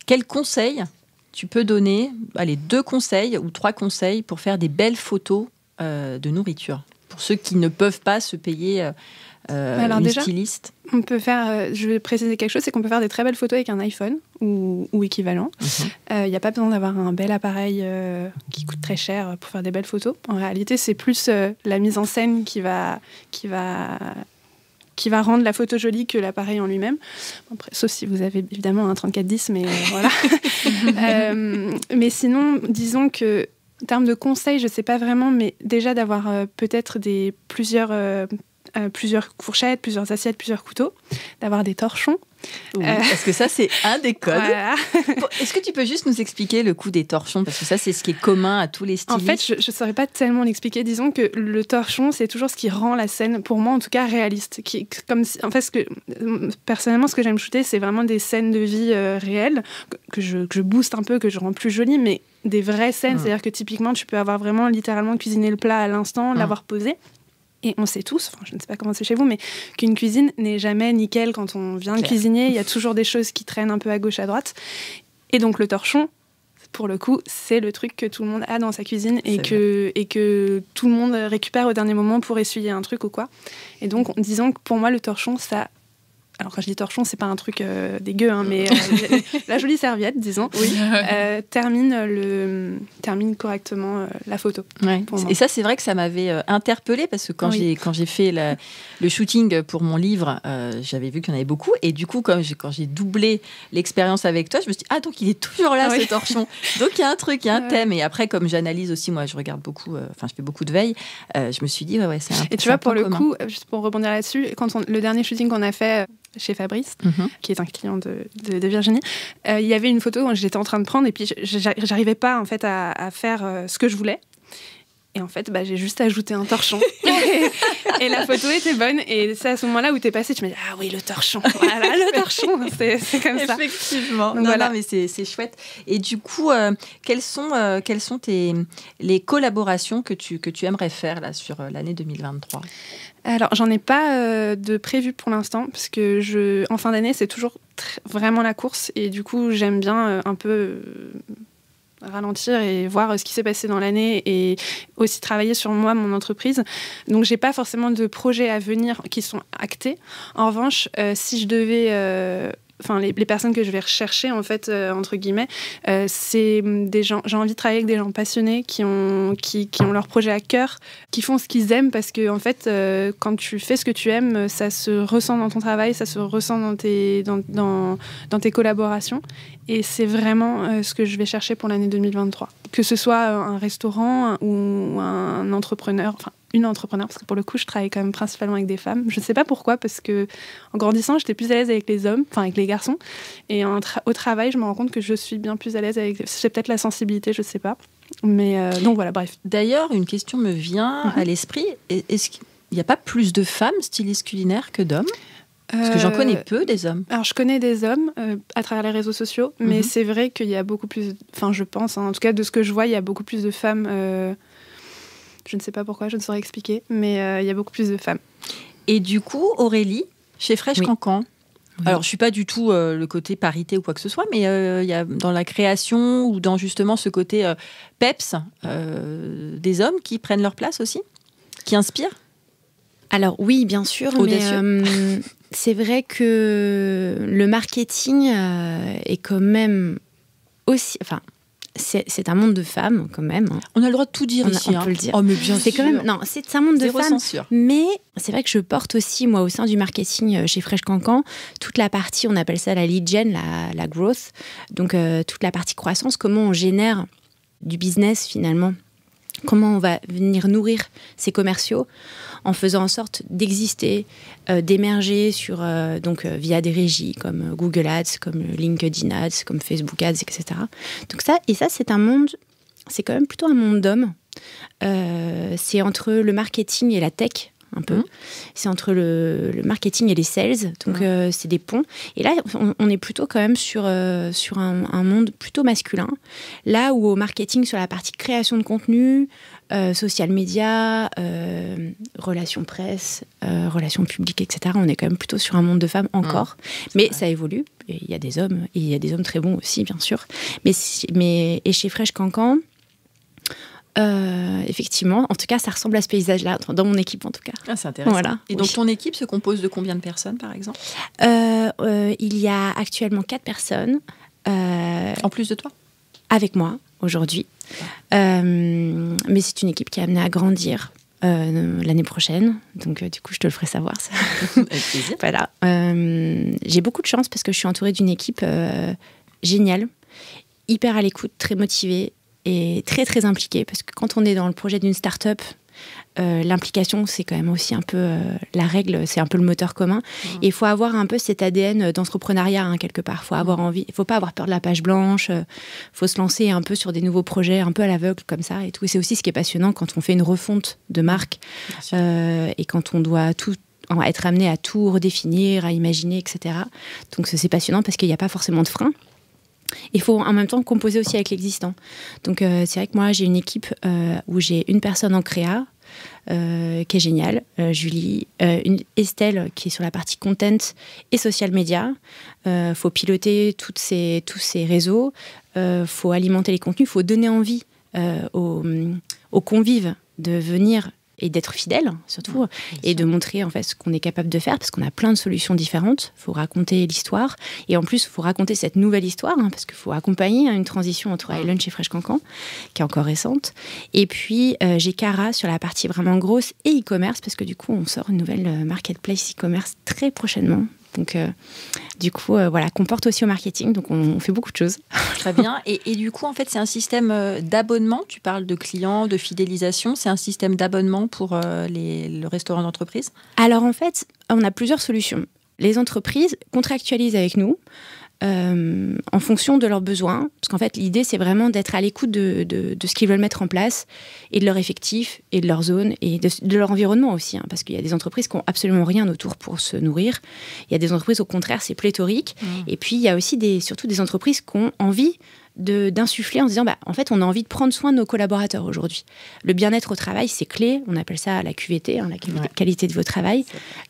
quels conseils tu peux donner ? 2 conseils ou 3 conseils pour faire des belles photos de nourriture. Pour ceux qui ne peuvent pas se payer une styliste. On peut faire, je vais préciser quelque chose, c'est qu'on peut faire des très belles photos avec un iPhone ou équivalent. Il n'y a pas besoin d'avoir un bel appareil qui coûte très cher pour faire des belles photos. En réalité, c'est plus la mise en scène qui va rendre la photo jolie que l'appareil en lui-même. Après, sauf si vous avez évidemment un 3410, mais voilà. Mais sinon, disons que en termes de conseils, je ne sais pas vraiment, mais déjà d'avoir peut-être plusieurs plusieurs fourchettes, plusieurs assiettes, plusieurs couteaux, d'avoir des torchons. Oui, parce que ça, c'est un des codes. Voilà. Est-ce que tu peux juste nous expliquer le coup des torchons? Parce que ça, c'est ce qui est commun à tous les stylistes. En fait, je ne saurais pas tellement l'expliquer. Disons que le torchon, c'est toujours ce qui rend la scène, pour moi en tout cas, réaliste. En fait, personnellement, ce que j'aime shooter, c'est vraiment des scènes de vie réelles, que je booste un peu, que je rends plus jolies, mais des vraies scènes. C'est-à-dire que typiquement, tu peux avoir vraiment littéralement cuisiné le plat à l'instant, l'avoir posé. Et on sait tous, je ne sais pas comment c'est chez vous, mais qu'une cuisine n'est jamais nickel quand on vient cuisiner. Il y a toujours des choses qui traînent un peu à gauche, à droite. Et donc le torchon, pour le coup, c'est le truc que tout le monde a dans sa cuisine et que tout le monde récupère au dernier moment pour essuyer un truc ou quoi. Et donc, disons que pour moi, le torchon, ça... Alors quand je dis torchon, c'est pas un truc dégueu, hein, mais la jolie serviette, disons, termine correctement la photo. Ouais. Et ça, c'est vrai que ça m'avait interpellée parce que quand j'ai fait le shooting pour mon livre, j'avais vu qu'il y en avait beaucoup. Et du coup, quand j'ai doublé l'expérience avec toi, je me suis dit, donc il est toujours là, ce torchon. Donc il y a un truc, il y a un thème. Et après, comme j'analyse aussi, moi, je regarde beaucoup, je fais beaucoup de veille, je me suis dit, c'est un peu. Et tu vois, pour le coup, juste pour rebondir là-dessus, le dernier shooting qu'on a fait chez Fabrice, qui est un client de Virginie, il y avait une photo où j'étais en train de prendre et puis j'arrivais pas en fait à faire ce que je voulais. Et en fait, j'ai juste ajouté un torchon. Et la photo était bonne. Et c'est à ce moment-là où t'es passé, tu me dis, ah oui, le torchon. Voilà, le torchon. C'est comme ça. Effectivement. Donc, non, mais c'est chouette. Et du coup, quelles sont les collaborations que tu aimerais faire là, sur l'année 2023 ? Alors, j'en ai pas de prévu pour l'instant, parce que en fin d'année, c'est toujours vraiment la course. Et du coup, j'aime bien un peu ralentir et voir ce qui s'est passé dans l'année et aussi travailler sur moi, mon entreprise. Donc, j'ai pas forcément de projets à venir qui sont actés. En revanche, si je devais... les personnes que je vais rechercher, en fait, entre guillemets, c'est des gens... J'ai envie de travailler avec des gens passionnés qui ont leur projet à cœur, qui font ce qu'ils aiment, parce que, en fait, quand tu fais ce que tu aimes, ça se ressent dans ton travail, ça se ressent dans tes collaborations. Et c'est vraiment ce que je vais chercher pour l'année 2023. Que ce soit un restaurant ou un entrepreneur... une entrepreneur, parce que pour le coup, je travaille quand même principalement avec des femmes. Je ne sais pas pourquoi, parce que en grandissant, j'étais plus à l'aise avec les hommes, avec les garçons. Et au travail, je me rends compte que je suis bien plus à l'aise avec... C'est peut-être la sensibilité, je ne sais pas. Mais donc voilà, bref. D'ailleurs, une question me vient à l'esprit. Est-ce qu'il n'y a pas plus de femmes stylistes culinaires que d'hommes ? Parce que j'en connais peu des hommes. Alors, je connais des hommes à travers les réseaux sociaux, mais c'est vrai qu'il y a beaucoup plus... je pense, en tout cas, de ce que je vois, il y a beaucoup plus de femmes... Je ne sais pas pourquoi, je ne saurais expliquer, mais il y a beaucoup plus de femmes. Et du coup, Aurélie, chez Fresh Cancan, alors je ne suis pas du tout le côté parité ou quoi que ce soit, mais il y a dans la création ou dans justement ce côté peps, des hommes qui prennent leur place aussi, qui inspirent. Alors oui, bien sûr, mais c'est vrai que le marketing est quand même aussi... C'est un monde de femmes, quand même. On a le droit de tout dire ici. On peut le dire. Oh, mais bien sûr. Quand même, non, c'est un monde de femmes. Censure. Mais c'est vrai que je porte aussi, moi, au sein du marketing chez Fresh Cancan, toute la partie, on appelle ça la lead gen, la growth. Donc, toute la partie croissance, comment on génère du business, finalement. Comment on va venir nourrir ces commerciaux en faisant en sorte d'exister, d'émerger via des régies comme Google Ads, comme LinkedIn Ads, comme Facebook Ads, etc. Donc ça, c'est un monde, c'est quand même plutôt un monde d'hommes. C'est entre le marketing et la tech, un peu. C'est entre le marketing et les sales, donc c'est des ponts. Et là, on est plutôt quand même sur un monde plutôt masculin. Là où au marketing, sur la partie création de contenu, social media, relations presse, relations publiques, etc., on est quand même plutôt sur un monde de femmes encore. Mais ça évolue. Il y a des hommes, et il y a des hommes très bons aussi, bien sûr. Et chez Fresh Cancan, effectivement, en tout cas, ça ressemble à ce paysage-là, dans mon équipe en tout cas. Ah, c'est intéressant. Voilà. Et donc, ton équipe se compose de combien de personnes, par exemple ? Il y a actuellement 4 personnes. En plus de toi ? Avec moi, aujourd'hui. Mais c'est une équipe qui est amenée à grandir l'année prochaine. Donc, du coup, je te le ferai savoir. Ça. Avec plaisir. Voilà. J'ai beaucoup de chance parce que je suis entourée d'une équipe géniale, hyper à l'écoute, très motivée, et très très impliquée, parce que quand on est dans le projet d'une start-up, l'implication, c'est quand même aussi un peu la règle, c'est un peu le moteur commun. Et il faut avoir un peu cet ADN d'entrepreneuriat, hein, quelque part. Il faut avoir envie, il ne faut pas avoir peur de la page blanche, il faut se lancer un peu sur des nouveaux projets, un peu à l'aveugle comme ça. Et tout. Et c'est aussi ce qui est passionnant quand on fait une refonte de marque et quand on doit être amené à tout redéfinir, à imaginer, etc. Donc c'est passionnant parce qu'il n'y a pas forcément de frein. Il faut en même temps composer aussi avec l'existant. Donc c'est vrai que moi j'ai une équipe où j'ai une personne en créa qui est géniale, Julie, Estelle qui est sur la partie content et social media. Faut piloter tous ces réseaux, faut alimenter les contenus, faut donner envie aux convives de venir et d'être fidèle, surtout, et de montrer en fait ce qu'on est capable de faire, parce qu'on a plein de solutions différentes. Il faut raconter l'histoire, et en plus, il faut raconter cette nouvelle histoire, hein, parce qu'il faut accompagner une transition entre iLunch et Fresh Cancan, qui est encore récente. Et puis, j'ai Cara sur la partie vraiment grosse et e-commerce, parce que du coup, on sort une nouvelle marketplace e-commerce très prochainement. Donc, du coup, voilà, qu'on porte aussi au marketing. Donc, on fait beaucoup de choses. Très bien. Et du coup, en fait, c'est un système d'abonnement. Tu parles de clients, de fidélisation. C'est un système d'abonnement pour le restaurant d'entreprise? Alors, en fait, on a plusieurs solutions. Les entreprises contractualisent avec nous en fonction de leurs besoins. Parce qu'en fait, l'idée, c'est vraiment d'être à l'écoute de ce qu'ils veulent mettre en place et de leur effectif et de leur zone et de leur environnement aussi. Hein, parce qu'il y a des entreprises qui n'ont absolument rien autour pour se nourrir. Il y a des entreprises, au contraire, c'est pléthorique. Et puis, il y a aussi surtout des entreprises qui ont envie d'insuffler en disant en fait on a envie de prendre soin de nos collaborateurs aujourd'hui. Le bien-être au travail, c'est clé, on appelle ça la QVT, hein, la qualité de votre travail.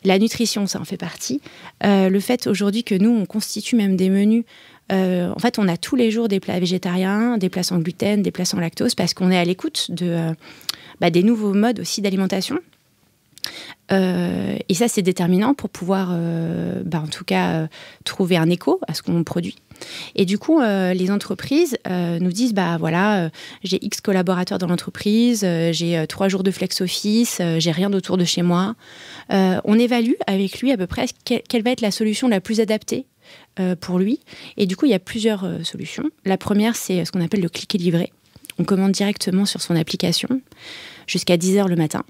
La nutrition, ça en fait partie. Le fait aujourd'hui que nous on constitue même des menus, en fait on a tous les jours des plats végétariens, des plats sans gluten, des plats sans lactose, parce qu'on est à l'écoute des nouveaux modes aussi d'alimentation. Et ça c'est déterminant pour pouvoir en tout cas trouver un écho à ce qu'on produit. Et du coup les entreprises nous disent j'ai X collaborateurs dans l'entreprise, j'ai 3 jours de flex office, j'ai rien autour de chez moi. On évalue avec lui à peu près quelle va être la solution la plus adaptée pour lui. Et du coup il y a plusieurs solutions. La première, c'est ce qu'on appelle le click et livrer. On commande directement sur son application jusqu'à 10h le matin.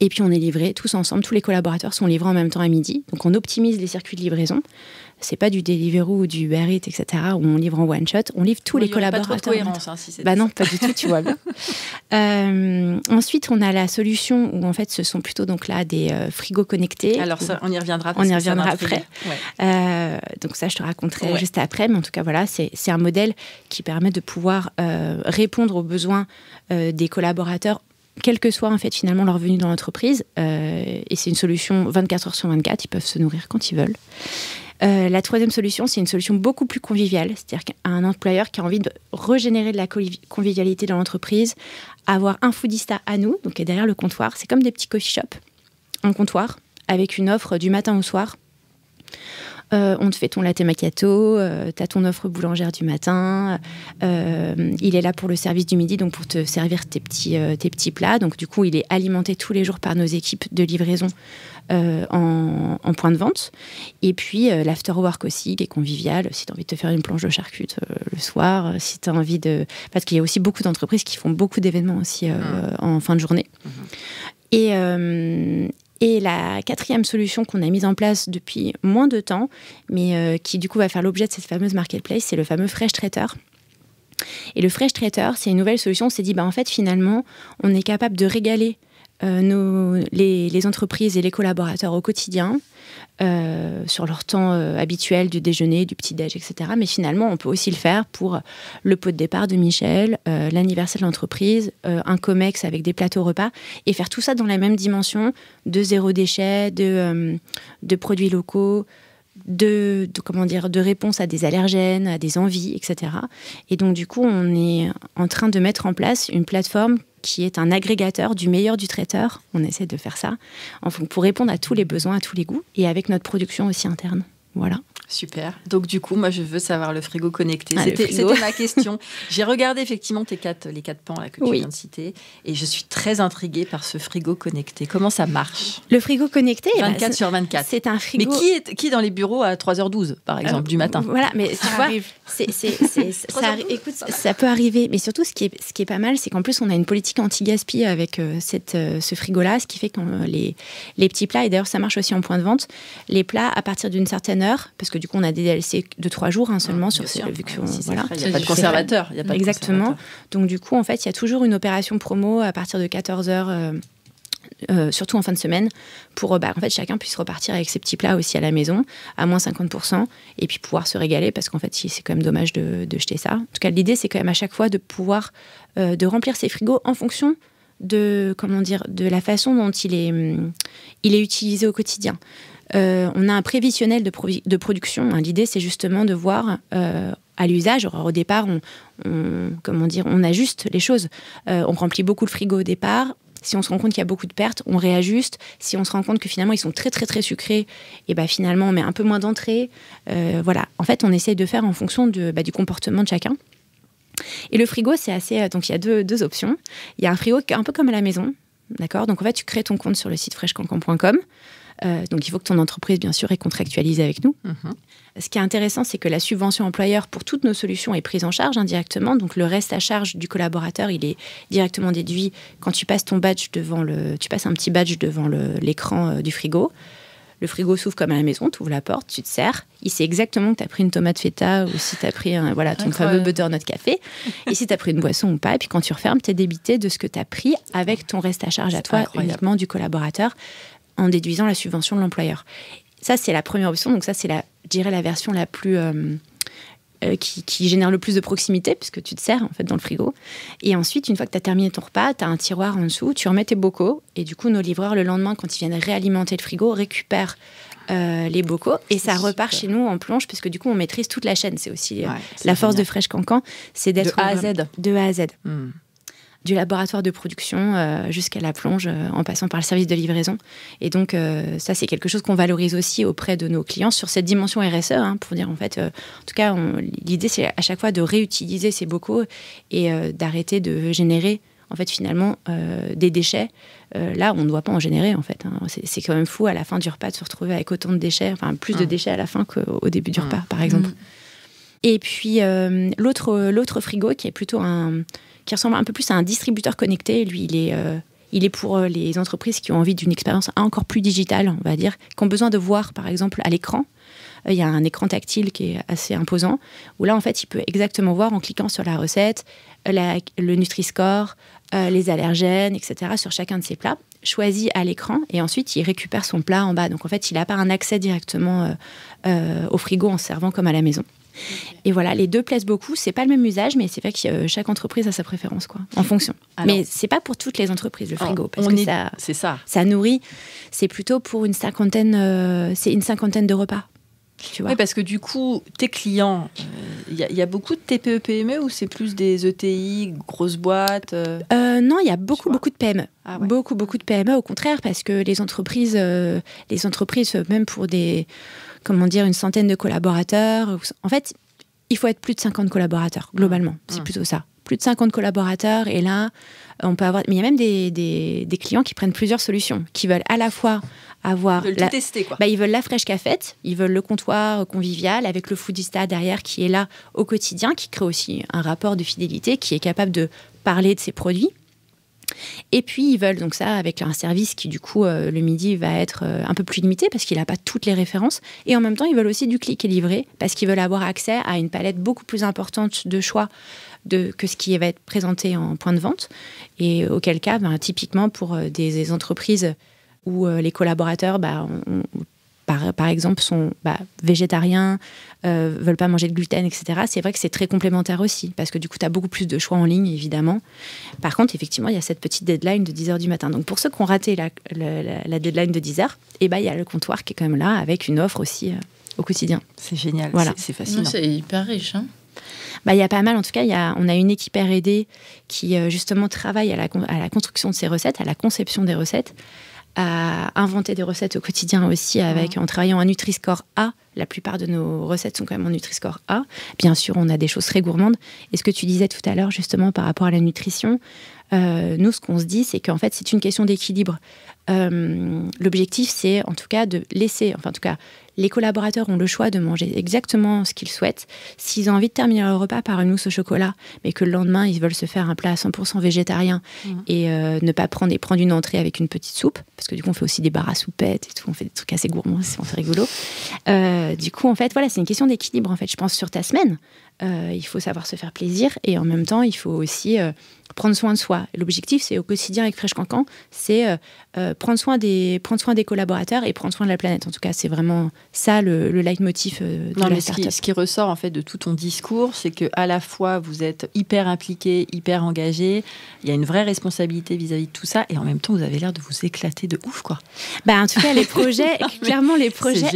Et puis on est livré tous ensemble, tous les collaborateurs sont livrés en même temps à midi. Donc on optimise les circuits de livraison. C'est pas du Deliveroo ou du Uber Eats, etc. où on livre en one shot. On livre tous les collaborateurs. Pas trop de cohérence, si c'est non, pas du tout, tu vois bien. Ensuite, on a la solution où en fait ce sont plutôt donc là des frigos connectés. Alors ça, on y reviendra. On y reviendra après. Donc ça, je te raconterai juste après. Mais en tout cas, voilà, c'est un modèle qui permet de pouvoir répondre aux besoins des collaborateurs, quel que soit en fait finalement leur venue dans l'entreprise, et c'est une solution 24 heures sur 24, ils peuvent se nourrir quand ils veulent. La troisième solution, c'est une solution beaucoup plus conviviale, c'est-à-dire qu'un employeur qui a envie de régénérer de la convivialité dans l'entreprise, avoir un foodista à nous, donc qui est derrière le comptoir, c'est comme des petits coffee shops, un comptoir avec une offre du matin au soir. On te fait ton latte macchiato, t'as ton offre boulangère du matin, il est là pour le service du midi, donc pour te servir tes petits plats. Donc du coup, il est alimenté tous les jours par nos équipes de livraison en point de vente. Et puis l'afterwork aussi, qui est convivial, si tu as envie de te faire une planche de charcute le soir, si tu as envie de... Parce qu'il y a aussi beaucoup d'entreprises qui font beaucoup d'événements aussi en fin de journée. Et la quatrième solution qu'on a mise en place depuis moins de temps, mais qui du coup va faire l'objet de cette fameuse marketplace, c'est le fameux Fresh Traiteur. Et le Fresh Traiteur, c'est une nouvelle solution. On s'est dit, en fait, finalement, on est capable de régaler les entreprises et les collaborateurs au quotidien, sur leur temps habituel du déjeuner, du petit-déj, etc. Mais finalement, on peut aussi le faire pour le pot de départ de Michel, l'anniversaire de l'entreprise, un comex avec des plateaux repas, et faire tout ça dans la même dimension de zéro déchet, de produits locaux, de réponse à des allergènes, à des envies, etc. Et donc, du coup, on est en train de mettre en place une plateforme qui est un agrégateur du meilleur du traiteur. On essaie de faire ça pour répondre à tous les besoins, à tous les goûts, et avec notre production aussi interne. Voilà. Super. Donc du coup, moi je veux savoir le frigo connecté. Ah, C'était ma question. J'ai regardé effectivement les quatre pans là, que tu viens de citer et je suis très intriguée par ce frigo connecté. Comment ça marche? Le frigo connecté, 24 sur 24. C'est un frigo. Mais qui est dans les bureaux à 3h12 par exemple du matin? Voilà, mais tu vois, écoute, ça peut arriver. Mais surtout, ce qui est pas mal, c'est qu'en plus on a une politique anti-gaspi avec ce frigo-là, ce qui fait que les petits plats, et d'ailleurs ça marche aussi en point de vente, les plats à partir d'une certaine heure, parce que du coup on a des DLC de 3 jours seulement sur ce, vu que voilà. Il n'y a pas de conservateur. Exactement. Donc du coup en fait il y a toujours une opération promo à partir de 14h. Surtout en fin de semaine, pour en fait, chacun puisse repartir avec ses petits plats aussi à la maison, à moins 50%, et puis pouvoir se régaler, parce qu'en fait, c'est quand même dommage de jeter ça. En tout cas, l'idée, c'est quand même à chaque fois de pouvoir de remplir ses frigos en fonction de la façon dont il est utilisé au quotidien. On a un prévisionnel de production. L'idée, c'est justement de voir à l'usage. Alors, au départ, on ajuste les choses. On remplit beaucoup le frigo au départ. Si on se rend compte qu'il y a beaucoup de pertes, on réajuste. Si on se rend compte que finalement, ils sont très, très, très sucrés, et finalement, on met un peu moins d'entrée. Voilà. En fait, on essaye de faire en fonction du comportement de chacun. Et le frigo, c'est assez... Donc, il y a deux options. Il y a un frigo un peu comme à la maison. D'accord ? Donc, en fait, tu crées ton compte sur le site freshcancan.com. Donc, il faut que ton entreprise, bien sûr, est contractualisée avec nous. Mmh. Ce qui est intéressant, c'est que la subvention employeur pour toutes nos solutions est prise en charge indirectement. Donc, le reste à charge du collaborateur, il est directement déduit quand tu passes ton badge tu passes un petit badge devant l'écran du frigo. Le frigo s'ouvre comme à la maison, tu ouvres la porte, tu te sers. Il sait exactement que tu as pris une tomate feta ou si tu as pris ton fameux butternut café. Et si tu as pris une boisson ou pas. Et puis quand tu refermes, tu es débité de ce que tu as pris avec ton reste à charge à toi, uniquement du collaborateur, en déduisant la subvention de l'employeur. Ça, c'est la première option. Donc ça, c'est la version la plus... qui génère le plus de proximité, puisque tu te sers en fait dans le frigo. Et ensuite, une fois que tu as terminé ton repas, tu as un tiroir en dessous, tu remets tes bocaux, et du coup, nos livreurs, le lendemain, quand ils viennent réalimenter le frigo, récupèrent les bocaux, et ça repart chez nous en plonge, parce que du coup, on maîtrise toute la chaîne. C'est aussi la force de Fresh Cancan, c'est d'être... De A à Z. De A à Z. Du laboratoire de production jusqu'à la plonge, en passant par le service de livraison. Et donc, ça, c'est quelque chose qu'on valorise aussi auprès de nos clients sur cette dimension RSE, pour dire, en fait, en tout cas, l'idée, c'est à chaque fois de réutiliser ces bocaux et d'arrêter de générer, en fait, finalement, des déchets. Là, on ne doit pas en générer, en fait. C'est quand même fou, à la fin du repas, de se retrouver avec autant de déchets, enfin, plus de déchets à la fin qu'au début du repas, par exemple. Et puis, l'autre frigo, qui est plutôt qui ressemble un peu plus à un distributeur connecté. Lui, il est pour les entreprises qui ont envie d'une expérience encore plus digitale, on va dire, qui ont besoin de voir, par exemple, à l'écran. Il y a un écran tactile qui est assez imposant, où là, en fait, il peut exactement voir, en cliquant sur la recette, le Nutri-Score, les allergènes, etc., sur chacun de ses plats, choisi à l'écran, et ensuite, il récupère son plat en bas. Donc, en fait, il n'a pas un accès directement au frigo en servant comme à la maison. Et voilà, les deux plaisent beaucoup. C'est pas le même usage, mais c'est vrai que chaque entreprise a sa préférence, quoi, en fonction. Alors, mais c'est pas pour toutes les entreprises le frigo, parce que ça nourrit. C'est plutôt pour une cinquantaine de repas. Tu vois. Oui, parce que du coup, tes clients, il y a beaucoup de TPE PME ou c'est plus des ETI, grosses boîtes Non, il y a beaucoup de PME. Ah ouais. Beaucoup de PME, au contraire, parce que les entreprises, même pour une centaine de collaborateurs. En fait, il faut être plus de 50 collaborateurs, globalement. C'est plutôt ça. Plus de 50 collaborateurs, et là, on peut avoir... Mais il y a même des clients qui prennent plusieurs solutions, qui veulent à la fois avoir... Ils veulent tout tester, quoi. Ils veulent la fraîche cafette, ils veulent le comptoir convivial, avec le foodista derrière, qui est là au quotidien, qui crée aussi un rapport de fidélité, qui est capable de parler de ses produits. Et puis, ils veulent donc ça avec un service qui, du coup, le midi va être un peu plus limité parce qu'il n'a pas toutes les références. Et en même temps, ils veulent aussi du click et livré parce qu'ils veulent avoir accès à une palette beaucoup plus importante de choix que ce qui va être présenté en point de vente. Et auquel cas, typiquement, pour des entreprises où les collaborateurs, par exemple, sont végétariens, veulent pas manger de gluten, etc. C'est vrai que c'est très complémentaire aussi, parce que du coup, tu as beaucoup plus de choix en ligne, évidemment. Par contre, effectivement, il y a cette petite deadline de 10h du matin. Donc, pour ceux qui ont raté la deadline de 10h, il y a le comptoir qui est quand même là, avec une offre aussi au quotidien. C'est génial, voilà. C'est fascinant. C'est hyper riche, hein. Il y a pas mal, en tout cas, on a une équipe R&D qui, justement, travaille à la construction de ces recettes, à la conception des recettes, à inventer des recettes au quotidien aussi, en travaillant un Nutri-Score A, la plupart de nos recettes sont quand même en Nutri-Score A. Bien sûr, on a des choses très gourmandes. Et ce que tu disais tout à l'heure, justement, par rapport à la nutrition, nous, ce qu'on se dit, c'est qu'en fait, c'est une question d'équilibre. L'objectif, c'est en tout cas de laisser, enfin en tout cas, les collaborateurs ont le choix de manger exactement ce qu'ils souhaitent. S'ils ont envie de terminer leur repas par une mousse au chocolat, mais que le lendemain, ils veulent se faire un plat à 100% végétarien et ne pas prendre une entrée avec une petite soupe, parce que du coup, on fait aussi des bars à soupettes et tout, on fait des trucs assez gourmands, c'est rigolo. Du coup, en fait, voilà, c'est une question d'équilibre, en fait, je pense, sur ta semaine. Il faut savoir se faire plaisir et en même temps, il faut aussi prendre soin de soi. L'objectif, c'est au quotidien avec Fresh Cancan, c'est prendre soin des collaborateurs et prendre soin de la planète. En tout cas, c'est vraiment ça le leitmotiv de la start-up. Ce qui ressort en fait de tout ton discours, c'est que à la fois vous êtes hyper impliqué, hyper engagé, il y a une vraie responsabilité vis-à-vis de tout ça, et en même temps, vous avez l'air de vous éclater de ouf, quoi. En tout cas, les projets, clairement, les projets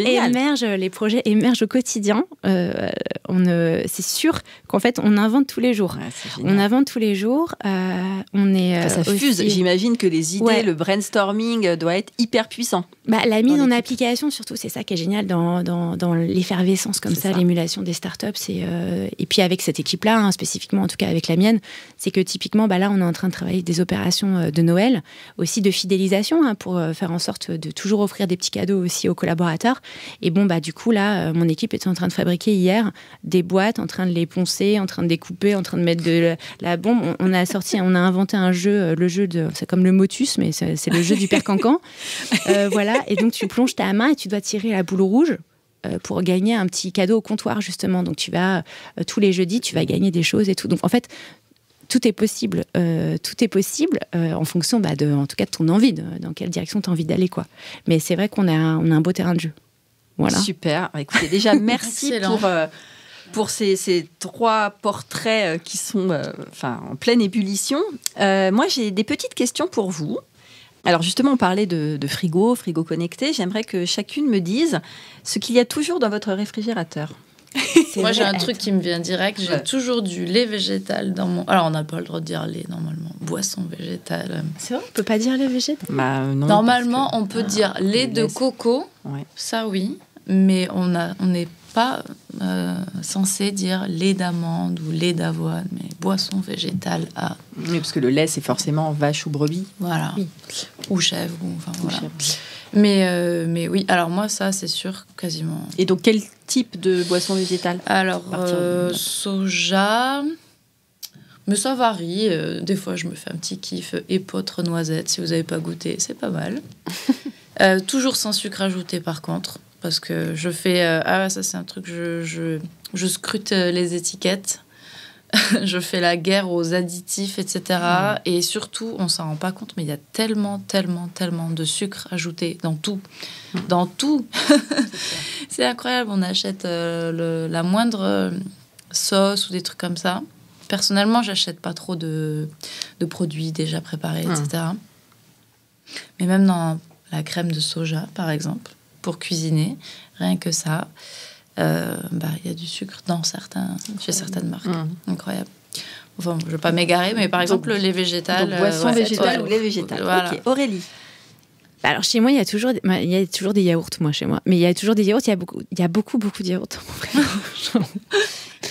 émergent au quotidien. C'est sûr qu'en fait, on invente tous les jours. Ouais, on invente tous les jours. Ça fuse. Aussi... J'imagine que les idées, le brainstorming doit être hyper puissant. La mise en application, surtout, c'est ça qui est génial dans l'effervescence comme ça, l'émulation des startups. Et puis avec cette équipe-là, spécifiquement, en tout cas avec la mienne, c'est que typiquement, là, on est en train de travailler des opérations de Noël, aussi de fidélisation, pour faire en sorte de toujours offrir des petits cadeaux aussi aux collaborateurs. Et du coup, là, mon équipe était en train de fabriquer hier des boîtes, en train de les poncer, en train de découper, en train de mettre de la bombe. On a inventé un jeu, c'est comme le Motus, mais c'est le jeu du père Cancan. Voilà, et donc tu plonges ta main et tu dois tirer la boule rouge pour gagner un petit cadeau au comptoir, justement. Donc tu vas, tous les jeudis, tu vas gagner des choses et tout. Donc en fait, tout est possible en fonction en tout cas de ton envie, dans quelle direction tu as envie d'aller, quoi. Mais c'est vrai qu'on a un beau terrain de jeu. Voilà. Super. Écoutez, déjà, merci pour ces 3 portraits qui sont en pleine ébullition. Moi, j'ai des petites questions pour vous. Alors justement, on parlait de frigo connecté. J'aimerais que chacune me dise ce qu'il y a toujours dans votre réfrigérateur. Moi, j'ai un truc qui me vient direct. J'ai toujours du lait végétal dans mon... Alors, on n'a pas le droit de dire lait, normalement. Boisson végétale. C'est vrai, on ne peut pas dire lait végétal. Non, normalement, on peut dire lait de coco. Ouais. Ça, oui. Mais on n'est pas censé dire lait d'amande ou lait d'avoine, mais boisson végétale à... Oui, parce que le lait, c'est forcément vache ou brebis. Voilà. Oui. Ou chèvre. Voilà. Chèvre. Mais oui, alors moi, ça, c'est sûr, quasiment. Et donc, quel type de boisson végétale? Alors, soja... Mais ça varie. Des fois, je me fais un petit kiff épeautre noisette. Si vous n'avez pas goûté, c'est pas mal. Toujours sans sucre ajouté, par contre. Parce que je fais... ça, c'est un truc... Je scrute les étiquettes. Je fais la guerre aux additifs, etc. Et surtout, on s'en rend pas compte, mais il y a tellement de sucre ajouté dans tout. Dans tout. C'est incroyable. On achète la moindre sauce ou des trucs comme ça. Personnellement, j'achète pas trop de produits déjà préparés, etc. Mais même dans la crème de soja, par exemple, pour cuisiner, rien que ça... y a du sucre chez certaines marques. Incroyable. Enfin, je ne vais pas m'égarer, mais par exemple, le lait végétal. Donc, boisson végétale ou lait végétal. Voilà. Ok, Aurélie. Alors, chez moi, il y a toujours des yaourts, moi, chez moi. Mais il y a toujours des yaourts. Il y a beaucoup de yaourts.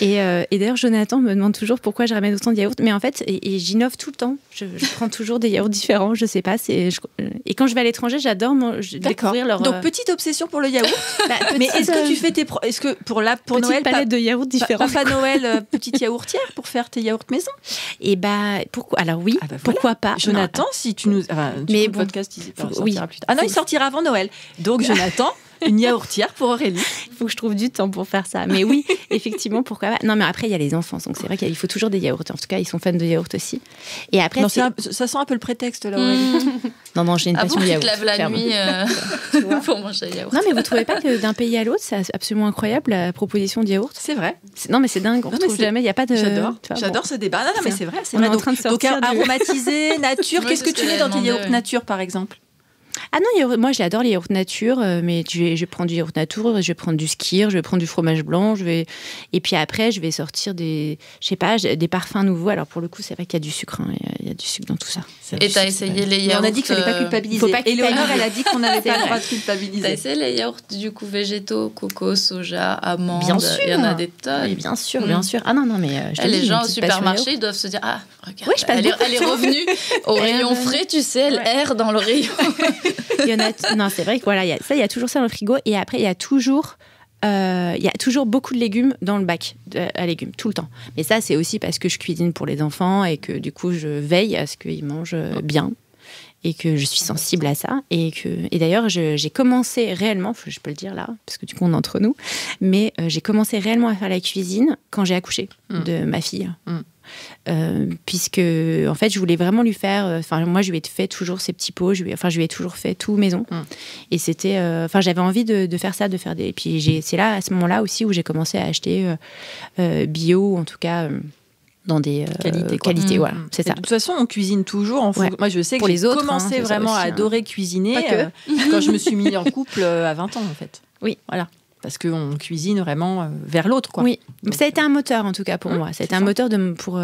Et d'ailleurs, Jonathan me demande toujours pourquoi je ramène autant de yaourts. Mais en fait, et j'innove tout le temps. Je prends toujours des yaourts différents, je sais pas. Et quand je vais à l'étranger, j'adore découvrir leur... Donc, petite obsession pour le yaourt. Mais est-ce que tu fais est-ce que pour Noël... palette de yaourts différents. Papa Noël, petite yaourtière pour faire tes yaourts maison? Et pourquoi? Alors oui, pourquoi pas? Jonathan, si tu nous... mais le podcast, il sortira plus tard. Ah non, il sortira avant Noël. Donc, Jonathan... Une yaourtière pour Aurélie. Il faut que je trouve du temps pour faire ça. Mais oui, effectivement, pourquoi pas. Non, mais après, il y a les enfants. Donc, c'est vrai qu'il faut toujours des yaourts. En tout cas, ils sont fans de yaourts aussi. Et après, ça sent un peu le prétexte, là, Aurélie. Non, j'ai une passion de yaourt. Tu te lèves la nuit pour manger des yaourts. Non, mais vous ne trouvez pas que d'un pays à l'autre, c'est absolument incroyable, la proposition de yaourt? C'est vrai. Non, mais c'est dingue. On ne trouve jamais. Il n'y a pas de... J'adore ce débat. Non, mais c'est vrai. On est en train de sortir donc, aromatisé, nature. Qu'est-ce que tu mets dans tes yaourts nature, par exemple? Ah non, moi j'adore les yaourts nature, mais je vais prendre du yaourt nature, je vais prendre du skyr, je vais prendre du fromage blanc, et puis après je vais sortir des parfums nouveaux. Alors pour le coup, c'est vrai qu'il y a du sucre, hein, il y a du sucre dans tout ça. Et t'as essayé les yaourts? On a dit qu'il ne fallait pas culpabiliser. Et Léonore, elle a dit qu'on n'avait pas le droit de culpabiliser. T'as essayé les yaourts du coup végétaux, coco, soja, amandes? Bien sûr. Il y en a des tonnes. Oui, bien sûr, bien sûr. Ah non, mais les gens au supermarché, ils doivent se dire, ah, regarde, oui, elle est revenue au rayon frais, tu sais, elle erre dans le rayon. Non, c'est vrai que voilà, il y a toujours ça dans le frigo. Et après, il y a toujours beaucoup de légumes dans le bac à légumes, tout le temps. Mais ça, c'est aussi parce que je cuisine pour les enfants et que du coup, je veille à ce qu'ils mangent bien et que je suis sensible à ça. Et d'ailleurs, j'ai commencé réellement, je peux le dire là, parce que du coup, on est entre nous, mais j'ai commencé réellement à faire la cuisine quand j'ai accouché de ma fille. Puisque en fait je voulais vraiment lui faire moi je lui ai fait toujours ces petits pots, je lui ai toujours fait tout maison et c'était j'avais envie de faire ça, et puis c'est là à ce moment-là aussi où j'ai commencé à acheter bio, en tout cas dans des qualités voilà, c'est ça. De toute façon, on cuisine toujours en moi je sais que j'ai commencé vraiment à adorer cuisiner quand je me suis mis en couple à 20 ans en fait. Oui, voilà. Parce qu'on cuisine vraiment vers l'autre, quoi. Oui, donc, ça a été un moteur en tout cas pour moi. Ça a été un moteur pour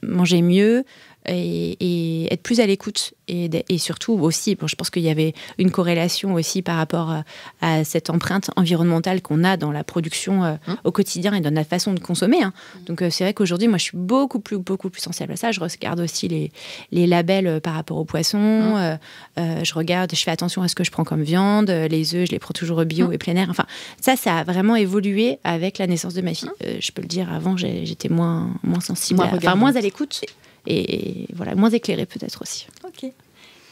manger mieux et être plus à l'écoute. Et surtout aussi, je pense qu'il y avait une corrélation aussi par rapport à cette empreinte environnementale qu'on a dans la production au quotidien et dans notre façon de consommer. Hein. Donc c'est vrai qu'aujourd'hui, moi, je suis beaucoup plus sensible à ça. Je regarde aussi les labels par rapport aux poissons. Je fais attention à ce que je prends comme viande. Les œufs, je les prends toujours bio et plein air. Enfin, ça a vraiment évolué avec la naissance de ma fille. Je peux le dire, avant, j'étais moins sensible, moins à l'écoute. Et voilà, moins éclairée peut-être aussi. Ok.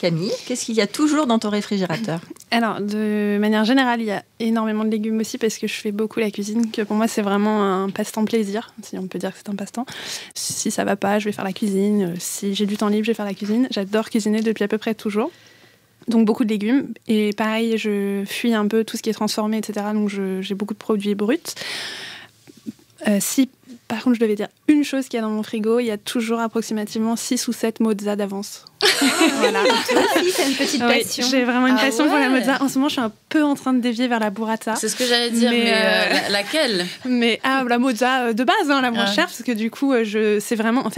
Camille, qu'est-ce qu'il y a toujours dans ton réfrigérateur? Alors, de manière générale, il y a énormément de légumes aussi parce que je fais beaucoup la cuisine, que pour moi, c'est vraiment un passe-temps plaisir, si on peut dire que c'est un passe-temps. Si ça va pas, je vais faire la cuisine. Si j'ai du temps libre, je vais faire la cuisine. J'adore cuisiner depuis à peu près toujours. Donc, beaucoup de légumes. Et pareil, je fuis un peu tout ce qui est transformé, etc. Donc, j'ai beaucoup de produits bruts. Si, par contre, je devais dire une chose qu'il y a dans mon frigo, il y a toujours approximativement 6 ou 7 mozza d'avance. Voilà. Toi aussi, t'as une petite passion. Oui, j'ai vraiment une passion pour la mozza. En ce moment, je suis un peu en train de dévier vers la burrata. C'est ce que j'allais dire, mais laquelle? Mais la mozza de base, la moins chère, parce que du coup, c'est vraiment,